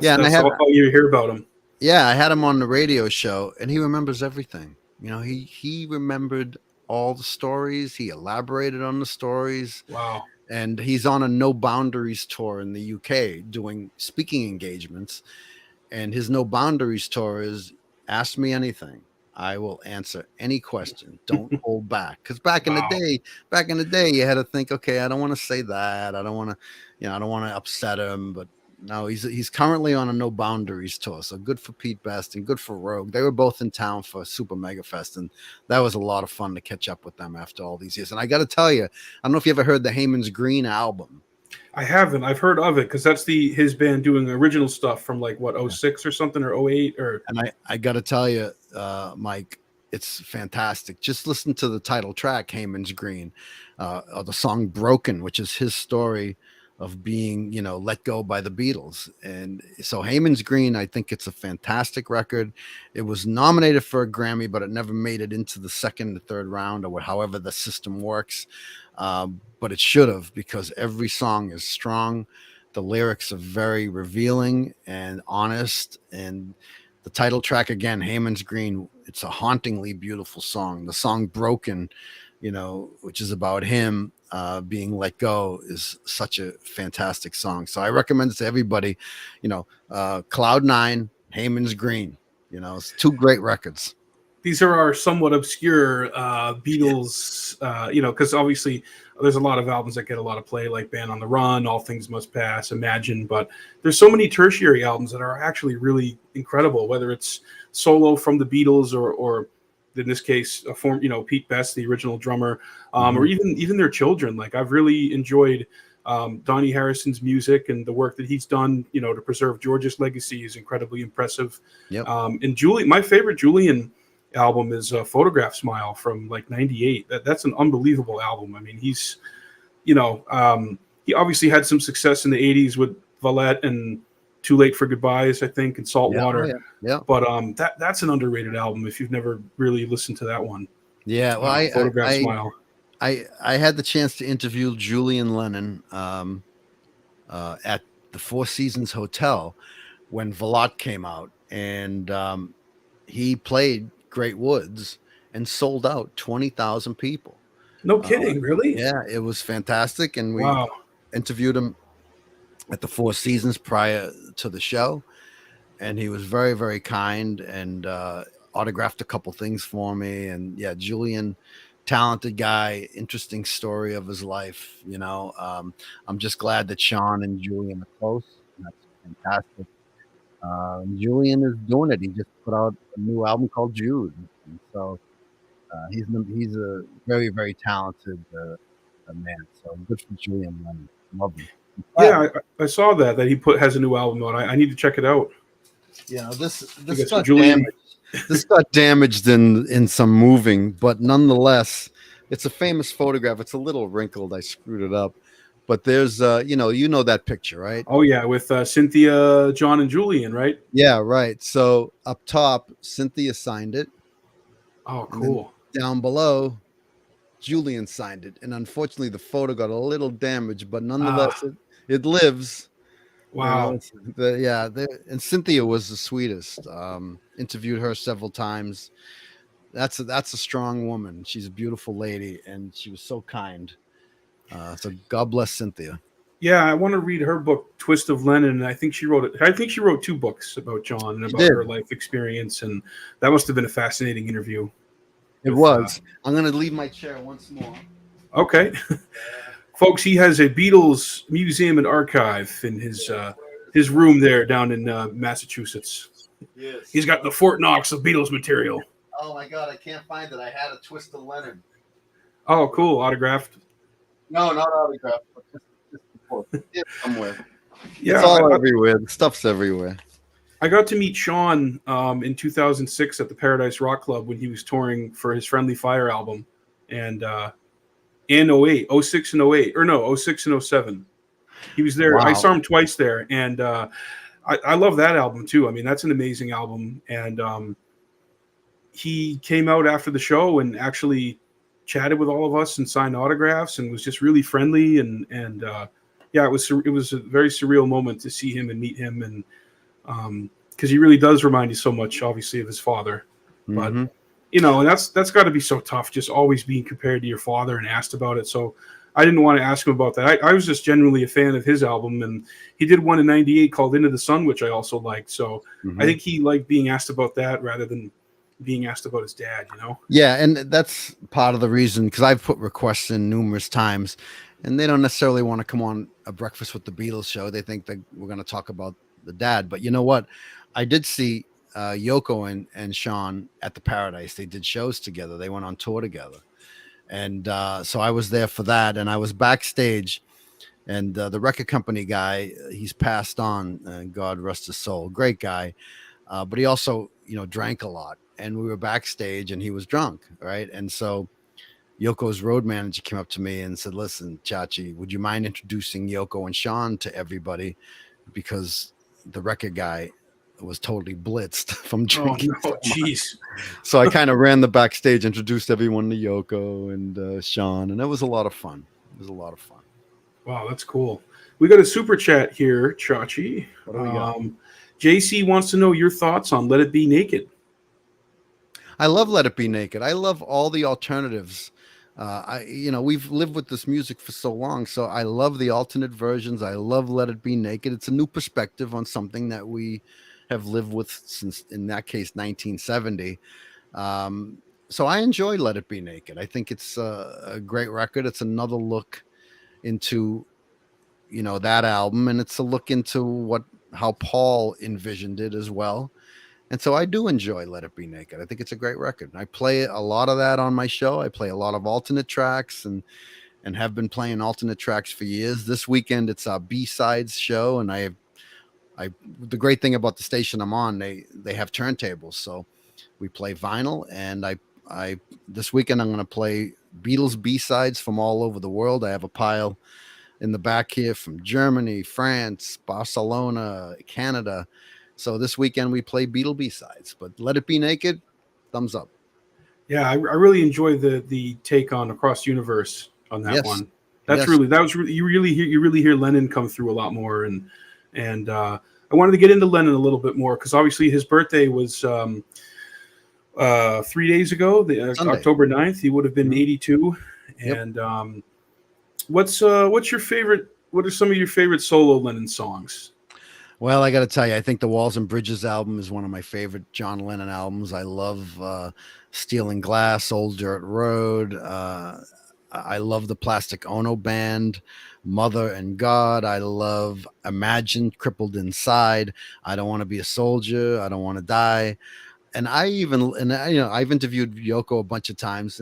Yeah, and That's all you hear about him. I had him on the radio show, and he remembers everything. He remembered all the stories. He elaborated on the stories, Wow. and he's on a No Boundaries tour in the UK doing speaking engagements. And his No Boundaries tour is ask me anything. I will answer any question. Don't hold back. Because Wow. back in the day, you had to think, okay, I don't want to say that. I don't want to, I don't want to upset him. But no, he's currently on a No Boundaries tour. So good for Pete Best and good for Rogue. They were both in town for Super Mega Fest, and that was a lot of fun to catch up with them after all these years. And I got to tell you, I don't know if you ever heard the Heyman's Green album. I haven't. I've heard of it because that's his band doing original stuff from like what, 06 or something, or 08 or. And I got to tell you, Mike, it's fantastic. Just listen to the title track, Heyman's Green, or the song Broken, which is his story of being, let go by the Beatles. And so Heyman's Green, I think it's a fantastic record. It was nominated for a Grammy, but it never made it into the second or third round, or however the system works. But it should have, because every song is strong. The lyrics are very revealing and honest. And the title track, again, Heyman's Green, it's a hauntingly beautiful song. The song Broken, which is about him being let go, is such a fantastic song. So I recommend it to everybody. Cloud Nine, Heyman's Green, it's two great records. These are our somewhat obscure Beatles, because obviously there's a lot of albums that get a lot of play, like Band on the Run, All Things Must Pass, Imagine. But there's so many tertiary albums that are actually really incredible, whether it's solo from the Beatles or in this case, Pete Best, the original drummer, or even their children. Like I've really enjoyed Donnie Harrison's music, and the work that he's done, to preserve George's legacy is incredibly impressive. Yep. And my favorite Julian album is Photograph Smile from like 98. That's an unbelievable album. I mean, he's he obviously had some success in the 80s with Valette and Too Late for Goodbyes, I think, and Saltwater. Yeah. But that's an underrated album if you've never really listened to that one. Yeah, well, Photograph Smile. I had the chance to interview Julian Lennon at the Four Seasons Hotel when Valette came out, and he played Great Woods and sold out 20,000 people. No kidding, really? Yeah, it was fantastic. And we Wow. interviewed him at the Four Seasons prior to the show, and he was very, very kind and autographed a couple things for me. And yeah, Julian, talented guy, interesting story of his life. I'm just glad that Sean and Julian are close. That's fantastic. Julian is doing it. He just put out a new album called Jude, and so he's a very, very talented man. So good for Julian Lennon. Love him. Yeah, I saw that he has a new album out. I need to check it out. This got damaged. This got damaged in some moving, but nonetheless, it's a famous photograph. It's a little wrinkled. I screwed it up. But there's, that picture, right? Oh, yeah, with Cynthia, John, and Julian, right? Yeah, right. So up top, Cynthia signed it. Oh, cool. Down below, Julian signed it. And unfortunately, the photo got a little damaged, but nonetheless, it lives. Wow. And Cynthia was the sweetest. Interviewed her several times. That's a strong woman. She's a beautiful lady, and she was so kind. So God bless Cynthia. Yeah, I want to read her book, Twist of Lennon. And I think she wrote it. I think she wrote 2 books about John and about her life experience, and that must have been a fascinating interview. It was. I'm going to leave my chair once more. Okay. Folks, he has a Beatles museum and archive in his room there down in Massachusetts. Yes. He's got the Fort Knox of Beatles material. Oh, my God. I can't find it. I had a Twist of Lennon. Oh, cool. Autographed. No, not autographed, but just somewhere. Yeah, it's all everywhere. The stuff's everywhere. I got to meet Sean in 2006 at the Paradise Rock Club when he was touring for his Friendly Fire album, and in 08, 06 and 08, or no, 06 and 07. He was there. Wow. I saw him twice there, and I love that album too. I mean, that's an amazing album. And he came out after the show and actually chatted with all of us and signed autographs and was just really friendly. And yeah, it was a very surreal moment to see him and meet him. And because he really does remind you so much, obviously, of his father. But Hmm. and that's got to be so tough, just always being compared to your father and asked about it. So I didn't want to ask him about that. I was just genuinely a fan of his album, and he did one in '98 called "Into the Sun," which I also liked. So I Hmm. think he liked being asked about that rather than being asked about his dad. Yeah, and that's part of the reason because I've put requests in numerous times, and they don't necessarily want to come on a Breakfast with the Beatles show. They think that we're going to talk about the dad. But you know what? I did see Yoko and Sean at the Paradise. They did shows together. They went on tour together, and so I was there for that. And I was backstage, and the record company guy, he's passed on. God rest his soul. Great guy, but he also, drank a lot. And we were backstage, and he was drunk, right? And so Yoko's road manager came up to me and said, "Listen, Chachi, would you mind introducing Yoko and Sean to everybody because the record guy was totally blitzed from Oh drinking so no, much." jeez. So I kind of ran the backstage, introduced everyone to Yoko and Sean, and it was a lot of fun. It was a lot of fun. Wow, that's cool. We got a super chat here, Chachi. What do we got? JC wants to know your thoughts on "Let It Be Naked." I love Let It Be Naked. I love all the alternatives. We've lived with this music for so long, so I love the alternate versions. I love Let It Be Naked. It's a new perspective on something that we have lived with since, in that case, 1970. Um, so I enjoy Let It Be Naked. I think it's a great record. It's another look into that album, and it's a look into what how Paul envisioned it as well. And so I do enjoy Let It Be Naked. I think it's a great record. And I play a lot of that on my show. I play a lot of alternate tracks and have been playing alternate tracks for years. This weekend it's a B-sides show, and I the great thing about the station I'm on, they have turntables. So we play vinyl, and I this weekend I'm going to play Beatles B-sides from all over the world. I have a pile in the back here from Germany, France, Barcelona, Canada. So this weekend we play Beatle B-sides, but Let It Be Naked, thumbs up. Yeah, I really enjoyed the take on Across the Universe on that Yes. one. Yes. That was really, you really hear Lennon come through a lot more, and I wanted to get into Lennon a little bit more because obviously his birthday was 3 days ago, the Sunday. October 9th. He would have been Mhm. 82. Yep. And what's your favorite? What are some of your favorite solo Lennon songs? Well, I got to tell you, I think the Walls and Bridges album is one of my favorite John Lennon albums. I love Steel and Glass, Old Dirt Road. I love the Plastic Ono Band, Mother and God. I love Imagine, Crippled Inside. I Don't Want to Be a Soldier. I Don't Want to Die. And I've interviewed Yoko a bunch of times,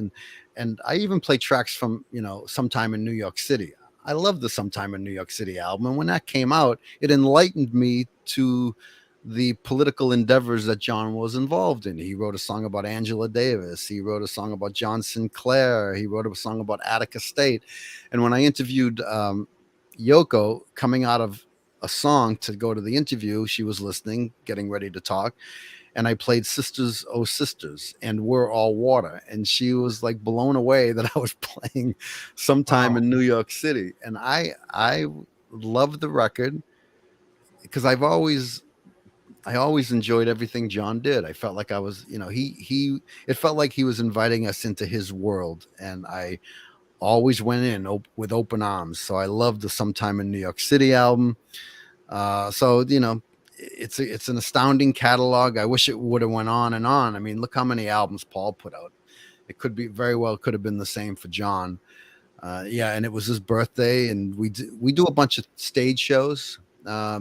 and I even play tracks from Sometime in New York City. I love the Sometime in New York City album, and when that came out, it enlightened me to the political endeavors that John was involved in. He wrote a song about Angela Davis. He wrote a song about John Sinclair. He wrote a song about Attica State. And when I interviewed Yoko, coming out of a song to go to the interview, she was listening, getting ready to talk, and I played Sisters Oh Sisters and We're All Water. And she was like blown away that I was playing Sometime Wow. in New York City. And I love the record because I always enjoyed everything John did. I felt like I was, he it felt like he was inviting us into his world, and I always went in with open arms. So I love the Sometime in New York City album. So it's an astounding catalog. I wish it would have went on and on. I mean, look how many albums Paul put out. It could have been the same for John. Yeah, and it was his birthday, and we do a bunch of stage shows,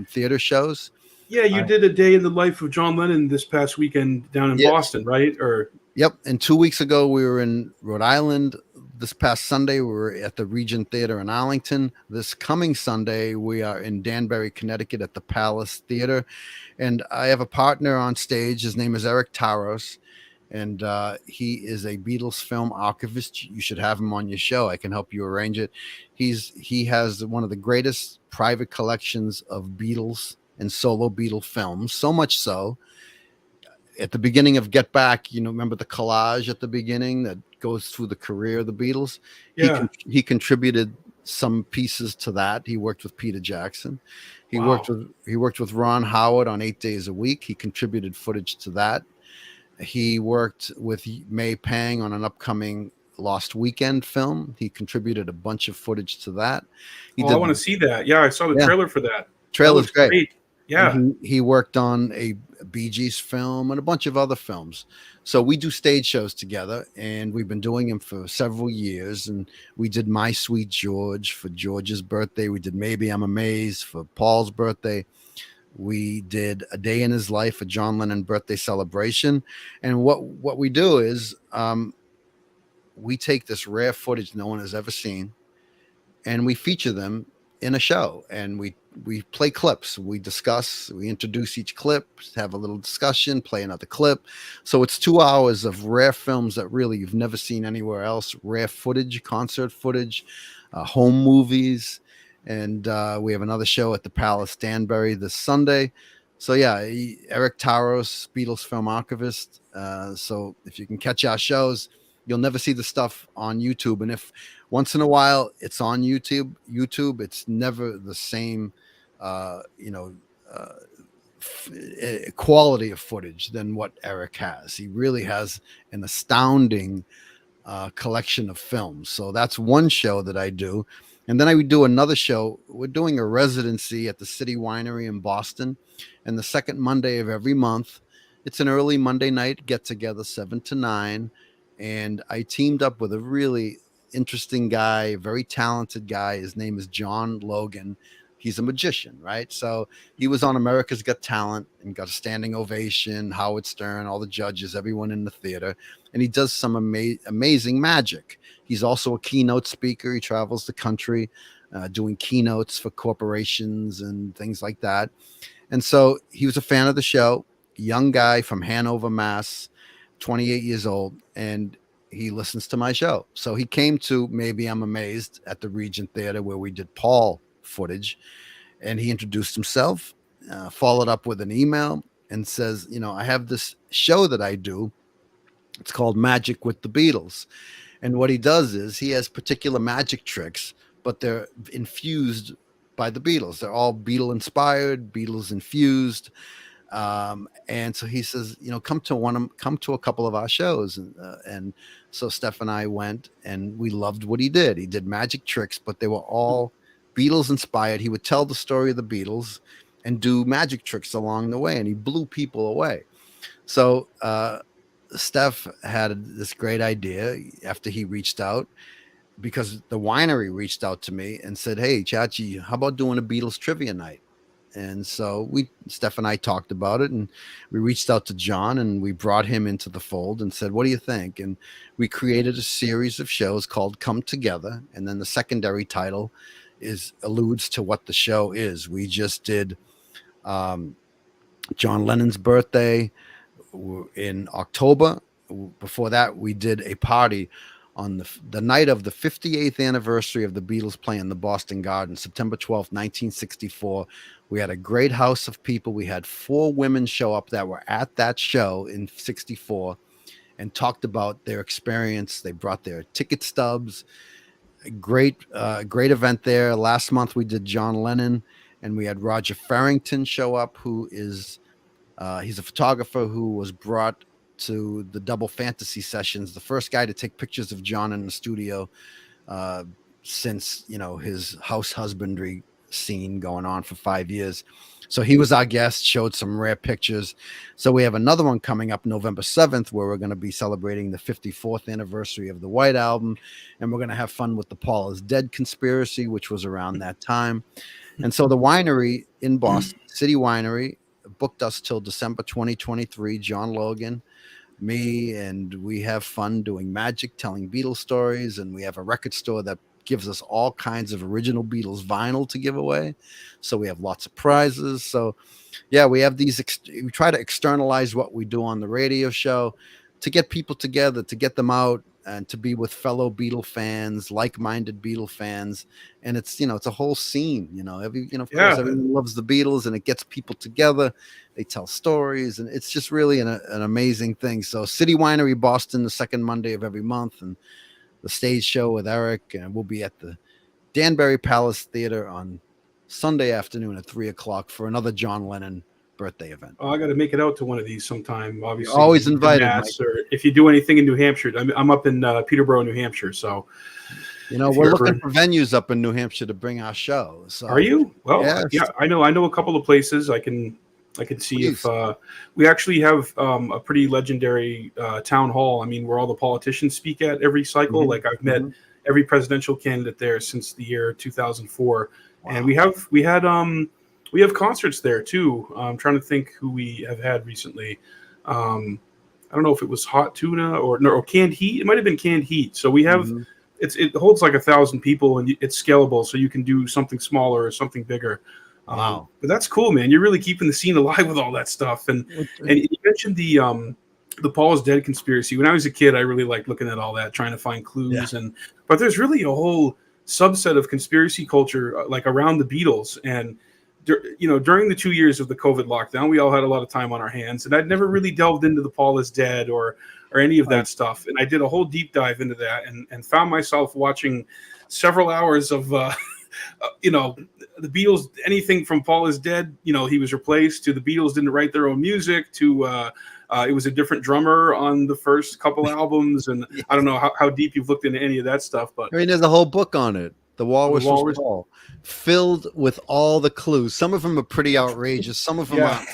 theater shows. Yeah, you I, did a day in the life of John Lennon this past weekend down in yes, Boston, right? Or yep. And 2 weeks ago we were in Rhode Island. This past Sunday we were at the Regent Theater in Arlington. This coming Sunday we are in Danbury, Connecticut at the Palace Theater. And I have a partner on stage. His name is Eric Taros, and he is a Beatles film archivist. You should have him on your show. I can help you arrange it. He has one of the greatest private collections of Beatles and solo Beatle films. So much so, at the beginning of Get Back, remember the collage at the beginning that goes through the career of the Beatles? Yeah. He contributed some pieces to that. He worked with Peter Jackson. Wow. He worked with Ron Howard on 8 Days a Week. He contributed footage to that. He worked with May Pang on an upcoming Lost Weekend film. He contributed a bunch of footage to that. He Oh, I did, want to see that. Yeah, I saw the yeah, trailer for that. That trailer's looks great. great. And Yeah. he worked on a Bee Gees film and a bunch of other films. So we do stage shows together, and we've been doing them for several years. And we did My Sweet George for George's birthday. We did Maybe I'm Amazed for Paul's birthday. We did A Day in His Life for John Lennon birthday celebration. And what we do is we take this rare footage no one has ever seen, and we feature them in a show, and we play clips, we discuss, we introduce each clip, have a little discussion, play another clip. So it's 2 hours of rare films that really you've never seen anywhere else, rare footage, concert footage, home movies. And we have another show at the Palace Danbury this Sunday. So yeah, Eric Taros, Beatles film archivist. So if you can catch our shows, you'll never see the stuff on YouTube. And if once in a while it's on YouTube, it's never the same, uh, you know, uh, quality of footage than what Eric has. He really has an astounding collection of films. So that's one show that I do. And then I would do another show. We're doing a residency at the City Winery in Boston. And the second Monday of every month, it's an early Monday night get together, 7 to 9. And I teamed up with a really interesting guy, very talented guy. His name is John Logan. He's a magician, right? So he was on America's Got Talent and got a standing ovation. Howard Stern, all the judges, everyone in the theater. And he does some amazing magic. He's also a keynote speaker. He travels the country doing keynotes for corporations and things like that. And so he was a fan of the show, young guy from Hanover, Mass, 28 years old, and he listens to my show. So he came to Maybe I'm Amazed at the Regent Theater where we did Paul footage, and he introduced himself, followed up with an email, and says, I have this show that I do. It's called Magic with the Beatles. And what he does is he has particular magic tricks, but they're infused by the Beatles. They're all Beatle inspired, Beatles infused. And so he says, come to a couple of our shows. And so Steph and I went, and we loved what he did. He did magic tricks, but they were all Beatles inspired. He would tell the story of the Beatles and do magic tricks along the way, and he blew people away. So Steph had this great idea after he reached out, because the winery reached out to me and said, "Hey, Chachi, how about doing a Beatles trivia night?" And so Steph and I talked about it, and we reached out to John, and we brought him into the fold and said, "What do you think?" And we created a series of shows called Come Together. And then the secondary title alludes to what the show is. We just did John Lennon's birthday in October. Before that, we did a party on the night of the 58th anniversary of the Beatles playing the Boston Garden, September 12th, 1964. We had a great house of people. We had 4 women show up that were at that show in 64 and talked about their experience. They brought their ticket stubs. Great event there. Last month we did John Lennon, and we had Roger Farrington show up, who is he's a photographer who was brought to the Double Fantasy sessions, the first guy to take pictures of John in the studio since his house husbandry scene going on for 5 years. So he was our guest, showed some rare pictures. So we have another one coming up November 7th where we're going to be celebrating the 54th anniversary of the White Album, and we're going to have fun with the Paul is Dead conspiracy, which was around that time. And so the winery in Boston, City Winery, booked us till December 2023. John Logan, me, and we have fun doing magic, telling Beatles stories, and we have a record store that gives us all kinds of original Beatles vinyl to give away. So we have lots of prizes. So yeah, we have these. We try to externalize what we do on the radio show to get people together, to get them out and to be with fellow Beatle fans, like-minded Beatle fans. And it's, it's a whole scene, of course, Yeah. everyone loves the Beatles, and it gets people together. They tell stories, and it's just really an amazing thing. So City Winery, Boston, the second Monday of every month, and the stage show with Eric, and we'll be at the Danbury Palace Theater on Sunday afternoon at 3 o'clock for another John Lennon birthday event. Oh, I got to make it out to one of these sometime. You're Obviously, always in invited, Mass, Mike. or if you do anything in New Hampshire. I'm up in Peterborough, New Hampshire. So, We're looking for venues up in New Hampshire to bring our show. So, are you? Well, yes. yeah, I know a couple of places. I can see Please. if we actually have a pretty legendary town hall. I mean, where all the politicians speak at every cycle. Mm-hmm. Like I've met every presidential candidate there since the year 2004, Wow. and we have concerts there too. I'm trying to think who we have had recently. I don't know if it was Hot Tuna or Canned Heat. It might have been Canned Heat. So we have it holds like 1,000 people, and it's scalable, so you can do something smaller or something bigger. Wow. But that's cool, man. You're really keeping the scene alive with all that stuff. And you mentioned the Paul is Dead conspiracy. When I was a kid, I really liked looking at all that, trying to find clues. Yeah. But there's really a whole subset of conspiracy culture like around the Beatles. And during the 2 years of the COVID lockdown, we all had a lot of time on our hands, and I'd never really delved into the Paul is Dead or any of that stuff. And I did a whole deep dive into that, and found myself watching several hours of the Beatles, anything from Paul is Dead, he was replaced, to the Beatles didn't write their own music, to it was a different drummer on the first couple albums. And I don't know how deep you've looked into any of that stuff, but I mean, there's a whole book on it. The Walrus Was Paul, filled with all the clues. Some of them are pretty outrageous. Some of them are,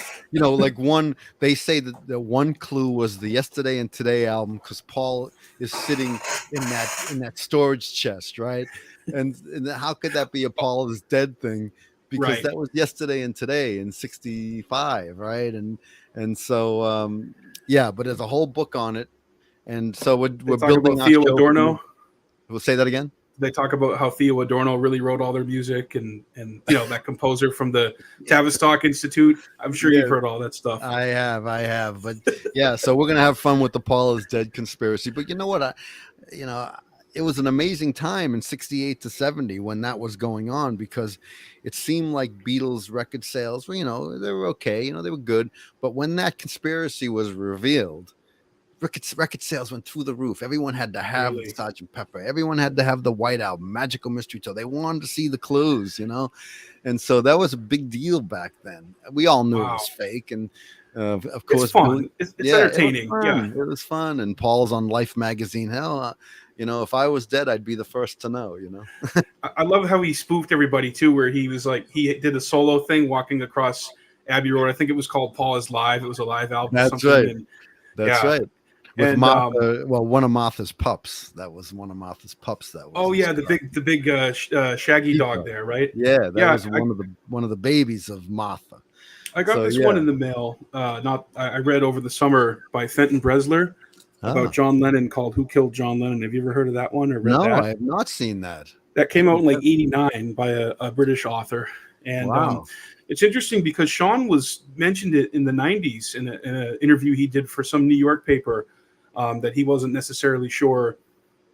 like one. They say that the one clue was the Yesterday and Today album, because Paul is sitting in that storage chest, right? And how could that be a Paul is Dead thing? Because that was Yesterday and Today in '65, right? And so but there's a whole book on it. And so we're building our Theo show. Adorno. We'll say that again. They talk about how Theo Adorno really wrote all their music, and that composer from the Tavistock Institute. I'm sure you've heard all that stuff. I have, but so we're gonna have fun with the Paul is Dead conspiracy. But you know what? It was an amazing time in '68 to '70 when that was going on, because it seemed like Beatles record sales were, they were okay, they were good. But when that conspiracy was revealed, record sales went through the roof. Everyone had to have the Sgt. Pepper. Everyone had to have the White Album, Magical Mystery Tour. They wanted to see the clues, and so that was a big deal back then. We all knew it was fake, and of course, it's fun. It's entertaining. It was fun. And Paul's on Life magazine. Hell, if I was dead, I'd be the first to know. I love how he spoofed everybody too, where he was like, he did a solo thing walking across Abbey Road. I think it was called Paul is Live. It was a live album. That's right. That's right. With Martha, one of Martha's pups. That was one of Martha's pups. That was. Oh yeah, the big shaggy dog there, right? Yeah, that was one of the babies of Martha. I got this one in the mail. I read over the summer by Fenton Bresler about John Lennon, called "Who Killed John Lennon." Have you ever heard of that one or read that? No, I have not seen that. That came out in like '89 by a British author, and it's interesting because Sean mentioned it in the '90s in an interview he did for some New York paper. That he wasn't necessarily sure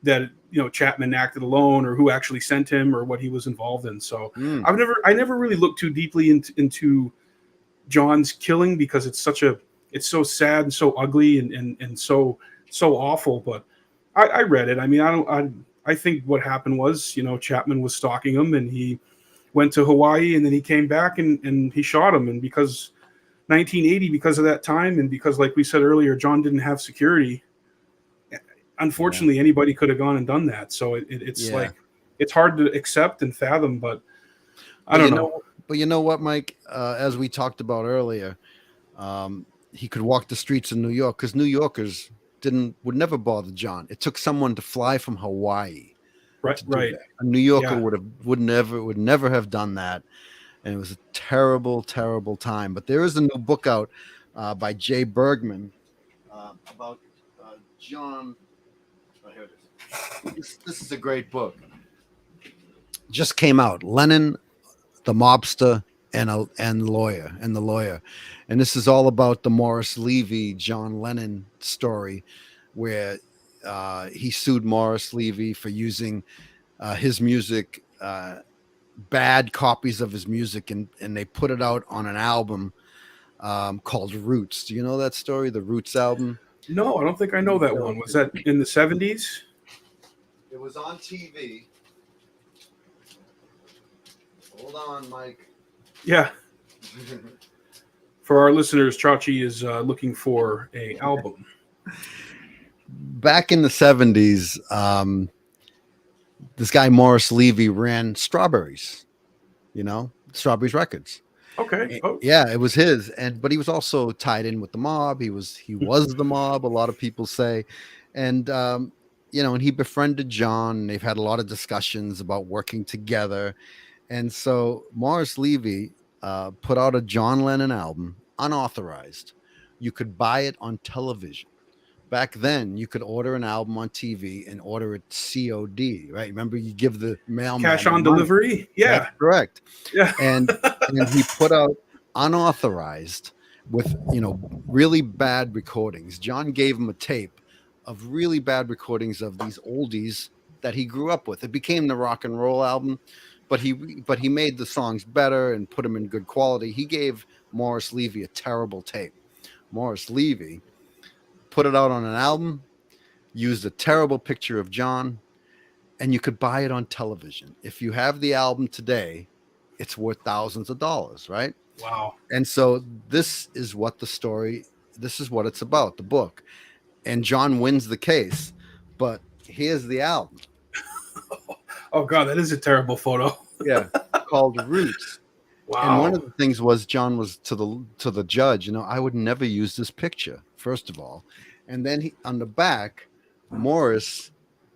that Chapman acted alone, or who actually sent him, or what he was involved in. So I never really looked too deeply into John's killing, because it's so sad and so ugly and so awful. But I read it. I mean, I think what happened was Chapman was stalking him, and he went to Hawaii, and then he came back and he shot him. And because 1980, because of that time, and because, like we said earlier, John didn't have security. Unfortunately, anybody could have gone and done that. So it's like, it's hard to accept and fathom, but I don't know. But you know what, Mike? As we talked about earlier, he could walk the streets of New York, because New Yorkers would never bother John. It took someone to fly from Hawaii. Right. A New Yorker would never have done that. And it was a terrible, terrible time. But there is a new book out by Jay Bergman about John. Oh, here it is. This is a great book. Just came out. Lennon, the mobster, and the lawyer. And this is all about the Morris Levy, John Lennon story, where he sued Morris Levy for using his music, bad copies of his music, and they put it out on an album called Roots. Do you know that story, the Roots album? No, I don't think I know that one. Was that in the 70s? It was on TV. Hold on, Mike. Yeah. For our listeners, ChaChi is looking for a album. Back in the 70s, this guy Morris Levy ran Strawberries, Strawberries Records. Okay. Oh. Yeah, it was his, but he was also tied in with the mob. He was the mob, a lot of people say, and and he befriended John. And they've had a lot of discussions about working together, and so Morris Levy put out a John Lennon album, unauthorized. You could buy it on television. Back then, you could order an album on TV and order it COD, right? Remember, you give the mailman Cash on money. delivery? Yeah. That's correct. Yeah. And he put out unauthorized with, really bad recordings. John gave him a tape of really bad recordings of these oldies that he grew up with. It became the rock and roll album, but he made the songs better and put them in good quality. He gave Morris Levy a terrible tape. Morris Levy put it out on an album, used a terrible picture of John, and you could buy it on television. If you have the album today, it's worth thousands of dollars, right? Wow. And so this is what it's about, the book. And John wins the case, but here's the album. Oh God, that is a terrible photo. Yeah, called Roots. Wow. And one of the things was John was to the judge, I would never use this picture, first of all. And then on the back, Morris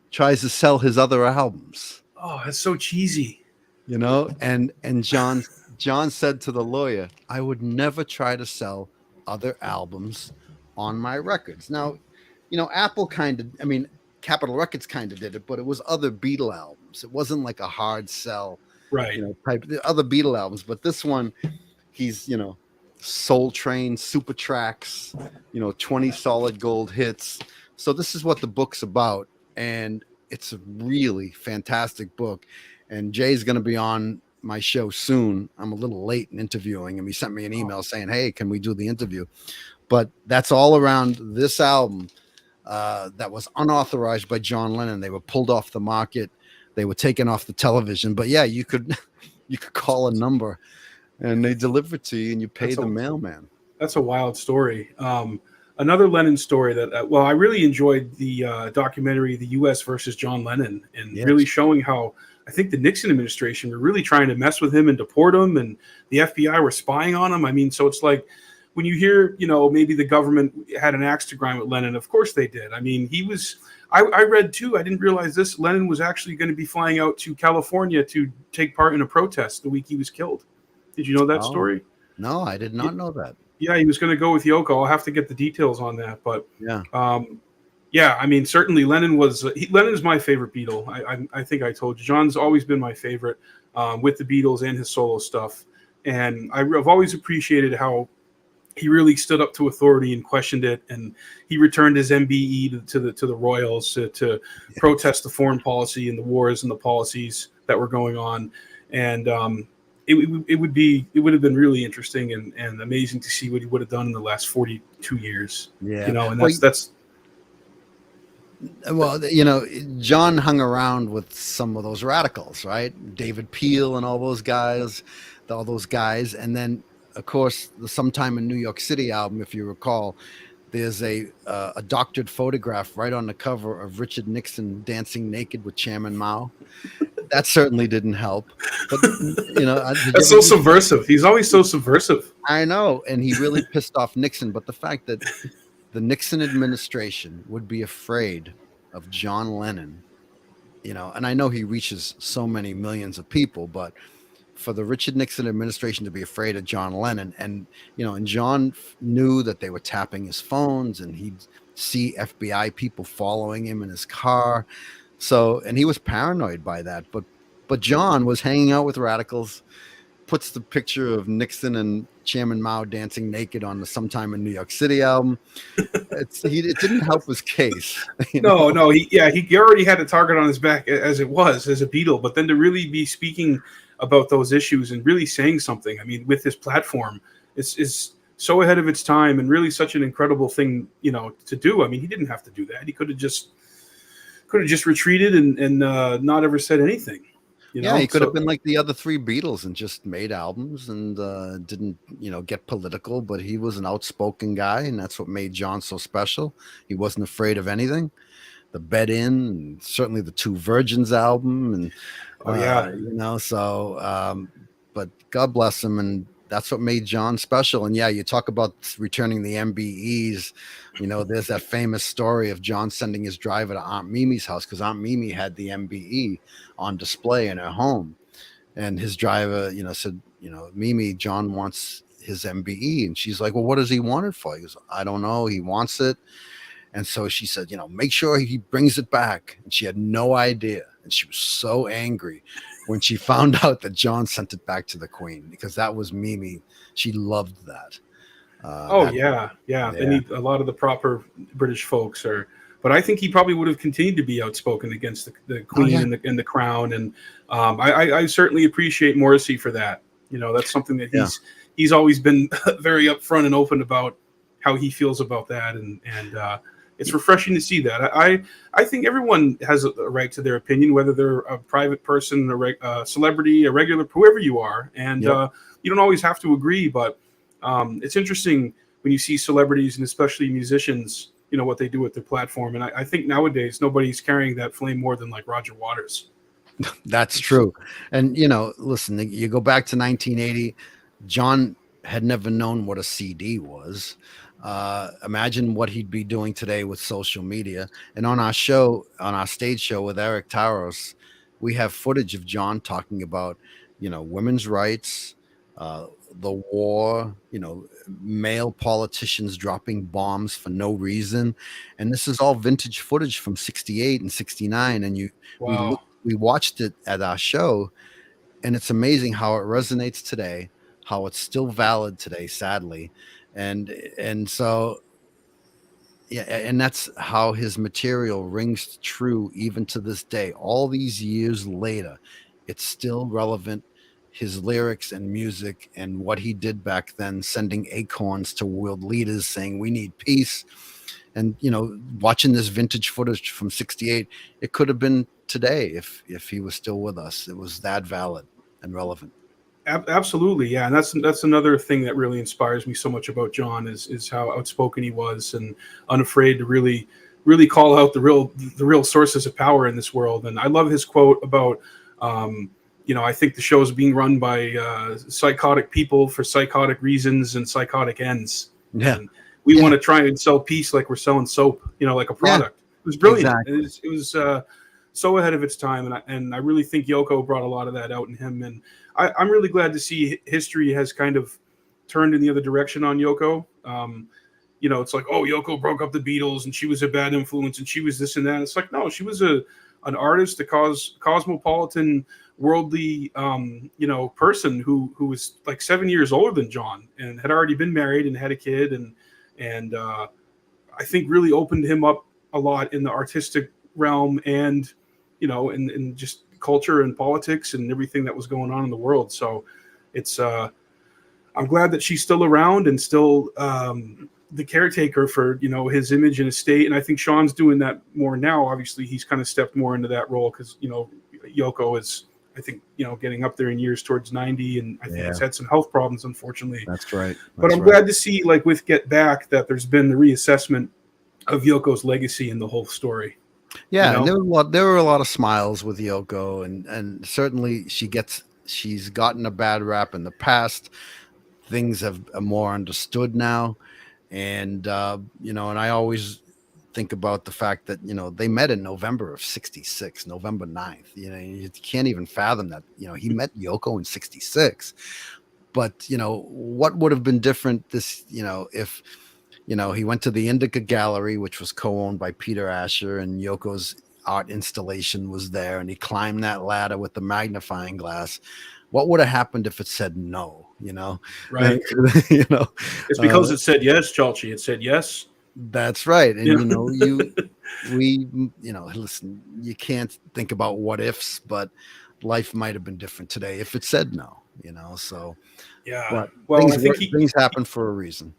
tries to sell his other albums. Oh, that's so cheesy. And John said to the lawyer, I would never try to sell other albums on my records. Now, Apple Capitol Records kind of did it, but it was other Beatle albums. It wasn't like a hard sell. Right. Type the other Beatle albums, but this one, he's Soul Train, Super Tracks, 20 solid gold hits. So this is what the book's about, and it's a really fantastic book. And Jay's going to be on my show soon. I'm a little late in interviewing him. He sent me an email saying, "Hey, can we do the interview?" But that's all around this album that was unauthorized by John Lennon. They were pulled off the market. They were taken off the television, but yeah, you could call a number and they deliver it to you and you pay the mailman. That's a wild story. Another Lennon story that, I really enjoyed the documentary, The U.S. versus John Lennon, and really showing how I think the Nixon administration were really trying to mess with him and deport him, and the FBI were spying on him. I mean, so it's like when you hear, maybe the government had an axe to grind with Lennon, of course they did. I mean, he was... I read too, I didn't realize this, Lennon was actually going to be flying out to California to take part in a protest the week he was killed. Did you know that story? No, I did not know that. Yeah, he was going to go with Yoko. I'll have to get the details on that. But yeah, I mean, certainly Lennon was Lennon is my favorite Beatle. I think I told you. John's always been my favorite with the Beatles and his solo stuff. And I've always appreciated how he really stood up to authority and questioned it, and he returned his MBE to the Royals to protest the foreign policy and the wars and the policies that were going on. And it would have been really interesting and amazing to see what he would have done in the last 42 years. Yeah, and that's. Well, John hung around with some of those radicals, right? David Peel and all those guys, and then, of course, the Sometime in New York City album, if you recall, there's a doctored photograph right on the cover of Richard Nixon dancing naked with Chairman Mao. That certainly didn't help. But that's so subversive. He's always so subversive. I know, and he really pissed off Nixon. But the fact that the Nixon administration would be afraid of John Lennon, and I know he reaches so many millions of people, but for the Richard Nixon administration to be afraid of John Lennon, and John knew that they were tapping his phones, and he'd see FBI people following him in his car. So, and he was paranoid by that, but John was hanging out with radicals, puts the picture of Nixon and Chairman Mao dancing naked on the Sometime in New York City album. It didn't help his case. No, no, he already had a target on his back as it was as a Beatle, but then to really be speaking about those issues and really saying something, I mean, with this platform, is so ahead of its time and really such an incredible thing, to do. I mean, he didn't have to do that. He could have just retreated and not ever said anything. Yeah, he could have So been like the other three Beatles and just made albums and didn't, get political. But he was an outspoken guy, and that's what made John so special. He wasn't afraid of anything. The Bed In, and certainly the Two Virgins album, and oh yeah, but God bless him, and that's what made John special. And yeah, you talk about returning the MBEs. There's that famous story of John sending his driver to Aunt Mimi's house because Aunt Mimi had the MBE on display in her home, and his driver, said, Mimi, John wants his MBE, and she's like, well, what does he want it for? He goes, I don't know, he wants it. And so she said, make sure he brings it back. And she had no idea. And she was so angry when she found out that John sent it back to the Queen, because that was Mimi. She loved that. yeah. They need a lot of the proper British folks but I think he probably would have continued to be outspoken against the Queen and the Crown. And I certainly appreciate Morrissey for that. That's something that he's always been very upfront and open about how he feels about that. And it's refreshing to see that. I think everyone has a right to their opinion, whether they're a private person, a celebrity, a regular, whoever you are. And you don't always have to agree, but it's interesting when you see celebrities and especially musicians, what they do with their platform. And I think nowadays nobody's carrying that flame more than like Roger Waters. That's true. And, listen, you go back to 1980, John had never known what a CD was. Imagine what he'd be doing today with social media. And on our stage show with Eric Taros, we have footage of John talking about, women's rights, the war, male politicians dropping bombs for no reason. And this is all vintage footage from 68 and 69. And Wow. we watched it at our show, and it's amazing how it resonates today, how it's still valid today, sadly. And so, yeah, and that's how his material rings true even to this day. All these years later, it's still relevant. His lyrics and music and what he did back then, sending acorns to world leaders saying we need peace. And, watching this vintage footage from 68, it could have been today if he was still with us. It was that valid and relevant. Absolutely, yeah, and that's another thing that really inspires me so much about John is how outspoken he was and unafraid to really call out the real sources of power in this world. And I love his quote about, I think the show is being run by psychotic people for psychotic reasons and psychotic ends. Yeah, and we want to try and sell peace like we're selling soap, like a product. It was brilliant. Exactly. It was so ahead of its time, and I really think Yoko brought a lot of that out in him. And I'm really glad to see history has kind of turned in the other direction on Yoko. It's like, oh, Yoko broke up the Beatles and she was a bad influence and she was this and that. It's like, no, she was an artist, a cosmopolitan, worldly, person who was like 7 years older than John and had already been married and had a kid. And I think really opened him up a lot in the artistic realm and, in just culture and politics and everything that was going on in the world. So it's I'm glad that she's still around and still the caretaker for his image and estate. And I think Sean's doing that more now. Obviously he's kind of stepped more into that role because Yoko is, I think, getting up there in years towards 90, and I think he's had some health problems, unfortunately. That's right. But I'm glad to see, like with Get Back, that there's been the reassessment of Yoko's legacy in the whole story. Yeah, there were a lot of smiles with Yoko, and certainly she's gotten a bad rap in the past. Things are more understood now, and and I always think about the fact that they met in November of '66, November 9th. You can't even fathom that. He met Yoko in '66, but what would have been different if he went to the Indica Gallery, which was co-owned by Peter Asher, and Yoko's art installation was there, and he climbed that ladder with the magnifying glass. What would have happened if it said no? Right. You know, It's uh, because it said yes, Chalchi. It said yes. that's right. And Yeah. listen, you can't think about what ifs, but life might have been different today if it said no. So, Yeah. but Well, I think things happen for a reason.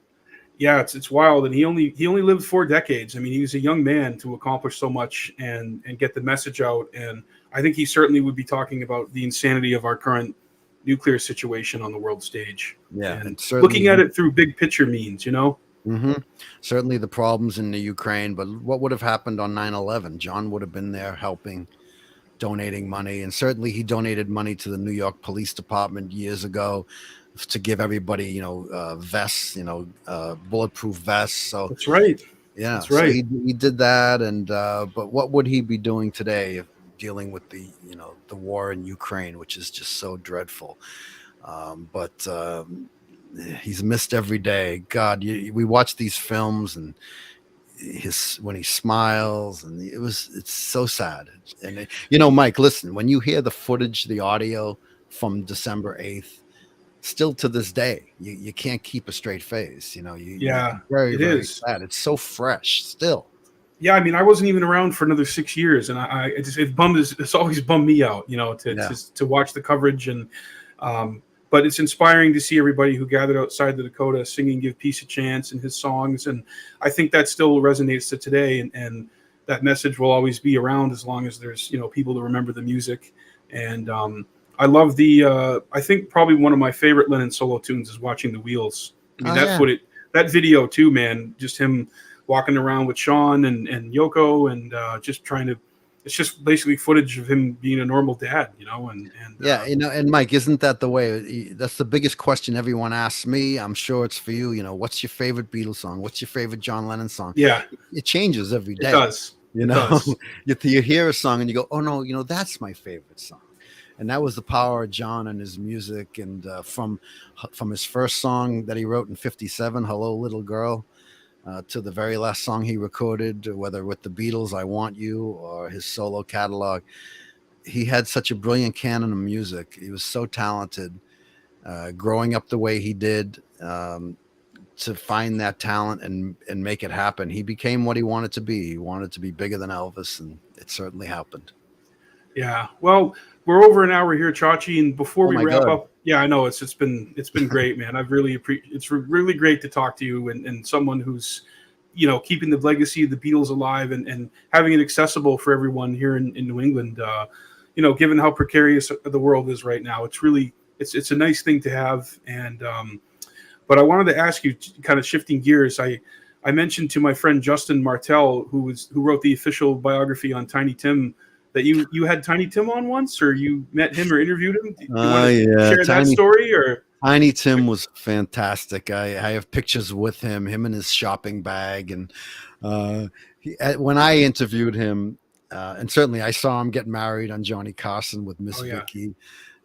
yeah, it's wild, and he only lived 4 decades. I mean, he was a young man to accomplish so much and get the message out. And I think he certainly would be talking about the insanity of our current nuclear situation on the world stage, Yeah, and and certainly looking at it through big picture means. hmm certainly the problems in the Ukraine, but what would have happened on 9/11? John would have been there helping, donating money, and certainly he donated money to the New York Police Department years ago to give everybody, vests, bulletproof vests. So That's right. yeah, That's so right. he did that, and but what would he be doing today if dealing with the war in Ukraine, which is just so dreadful? But he's missed every day. God, we watch these films and when he smiles, and it's so sad. And Mike, listen, when you hear the footage, the audio from December 8th, still to this day, you can't keep a straight face. You're Yeah, very, it very is. sad. It's so fresh still. Yeah, I mean, I wasn't even around for another 6 years, and it's always bummed me out, to Yeah. to watch the coverage. And but it's inspiring to see everybody who gathered outside the Dakota singing "Give Peace a Chance" and his songs, and I think that still resonates to today, and that message will always be around as long as there's people to remember the music. And I love I think probably one of my favorite Lennon solo tunes is "Watching the Wheels." I mean, Oh yeah. that video too, man, just him walking around with Sean and Yoko, and just trying to. It's just basically footage of him being a normal dad, and Yeah, and Mike, isn't that the way? That's the biggest question everyone asks me. I'm sure it's for you. What's your favorite Beatles song? What's your favorite John Lennon song? yeah, It changes every it day. does. It does. You hear a song and you go, oh no, that's my favorite song. And that was the power of John and his music. And from his first song that he wrote in '57, "Hello, Little Girl," to the very last song he recorded, whether with the Beatles, "I Want You," or his solo catalog. He had such a brilliant canon of music. He was so talented, growing up the way he did, to find that talent and make it happen. He became what he wanted to be. He wanted to be bigger than Elvis, and it certainly happened. Yeah. Well, we're over an hour here, Chachi, and before Oh we my wrap God. up, yeah, I know it's been great, man. I've really it's really great to talk to you, and someone who's keeping the legacy of the Beatles alive, and having it accessible for everyone here in New England. Given how precarious the world is right now, it's a nice thing to have. And but I wanted to ask you, kind of shifting gears. I mentioned to my friend Justin Martell, who wrote the official biography on Tiny Tim, that you had Tiny Tim on once, or you met him or interviewed him. Do you want to Yeah, share that story, or? Tiny Tim was fantastic. I have pictures with him and his shopping bag, and when I interviewed him, and certainly I saw him get married on Johnny Carson with Miss Oh yeah. Vicky,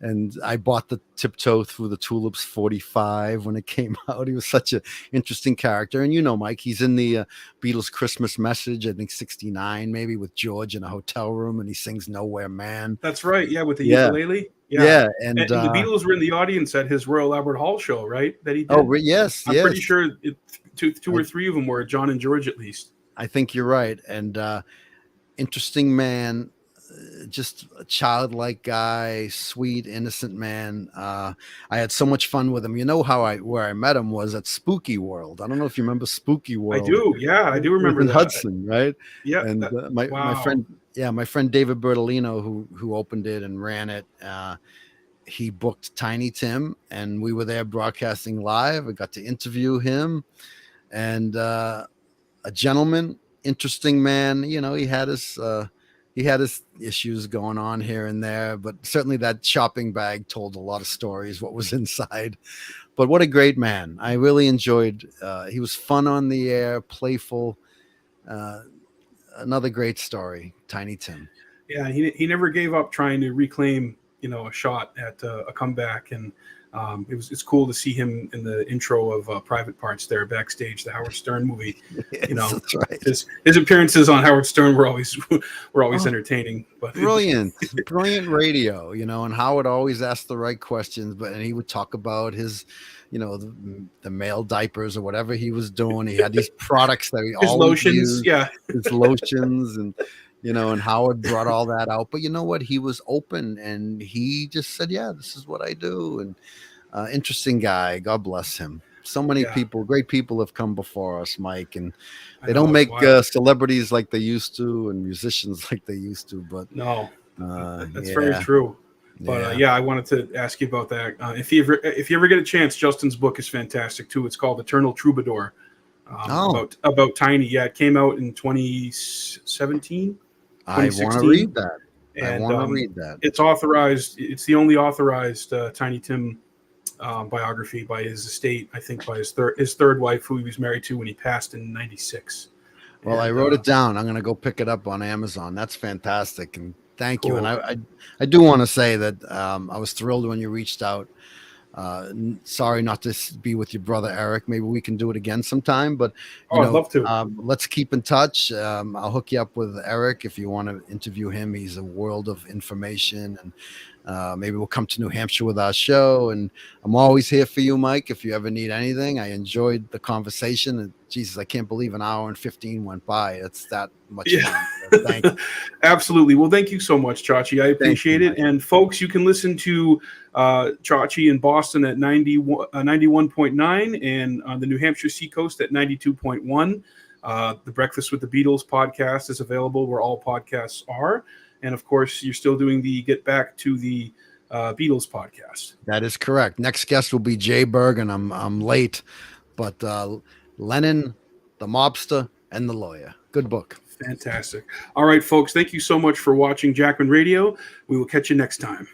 and I bought the Tiptoe Through the Tulips 45 when it came out. He was such an interesting character, and Mike, he's in the Beatles Christmas Message, I think '69, maybe, with George in a hotel room, and he sings "Nowhere Man." That's right. Yeah, with the Yeah, ukulele. Yeah. yeah, and And the Beatles were in the audience at his Royal Albert Hall show, right? That he oh, did. yes, I'm pretty yes. sure two I, or three of them were John and George, at least. I think you're right. And interesting man, just a childlike guy, sweet, innocent man. I had so much fun with him. Where I met him was at Spooky World. I don't know if you remember Spooky I World. do. Yeah, I do It was remember in that. Hudson, right? Yeah. And my Wow. friend, yeah, my friend David Bertolino, who opened it and ran it. He booked Tiny Tim, and we were there broadcasting live. I got to interview him, and a gentleman, interesting man. He had his issues going on here and there, but certainly that shopping bag told a lot of stories. What was inside, but what a great man! I really enjoyed. He was fun on the air, playful. Uh, Another great story, Tiny Tim. Yeah, he never gave up trying to reclaim a shot at a comeback, and it's cool to see him in the intro of Private Parts there backstage, the Howard Stern movie. Yes, that's right. His appearances on Howard Stern were always Oh, entertaining. But brilliant radio, and Howard always asked the right questions, and he would talk about his, the male diapers or whatever he was doing. He had these products that he his always lotions, used, yeah, his lotions, and Howard brought all that out. But you know what? He was open, and he just said, "Yeah, this is what I do." And interesting guy. God bless him. So many people, great people, have come before us, Mike, and they don't make celebrities like they used to, and musicians like they used to. But no, that's very true. But I wanted to ask you about that. If you ever get a chance, Justin's book is fantastic too. It's called Eternal Troubadour. About Tiny. Yeah, it came out in 2017. I want to read that. It's authorized. It's the only authorized Tiny Tim biography by his estate. I think by his third wife, who he was married to when he passed in '96. Well, I wrote it down. I'm going to go pick it up on Amazon. That's fantastic, and thank you. And I do want to say that I was thrilled when you reached out. Sorry not to be with your brother Eric. Maybe we can do it again sometime. But I'd love to. Let's keep in touch. I'll hook you up with Eric if you want to interview him. He's a world of information, and maybe we'll come to New Hampshire with our show. And I'm always here for you, Mike, if you ever need anything. I enjoyed the conversation. And Jesus, I can't believe an hour and 15 went by. It's that much fun. So thank you. Absolutely. Well, thank you so much, ChaChi. I appreciate it. And folks, you can listen to ChaChi in Boston at 91.9 and on the New Hampshire Seacoast at 92.1. The Breakfast with the Beatles podcast is available where all podcasts are. And of course, you're still doing the Get Back to the Beatles podcast. That is correct. Next guest will be Jay Bergen. I'm late, but Lennon, the mobster, and the lawyer. Good book. Fantastic. All right, folks. Thank you so much for watching Jackman Radio. We will catch you next time.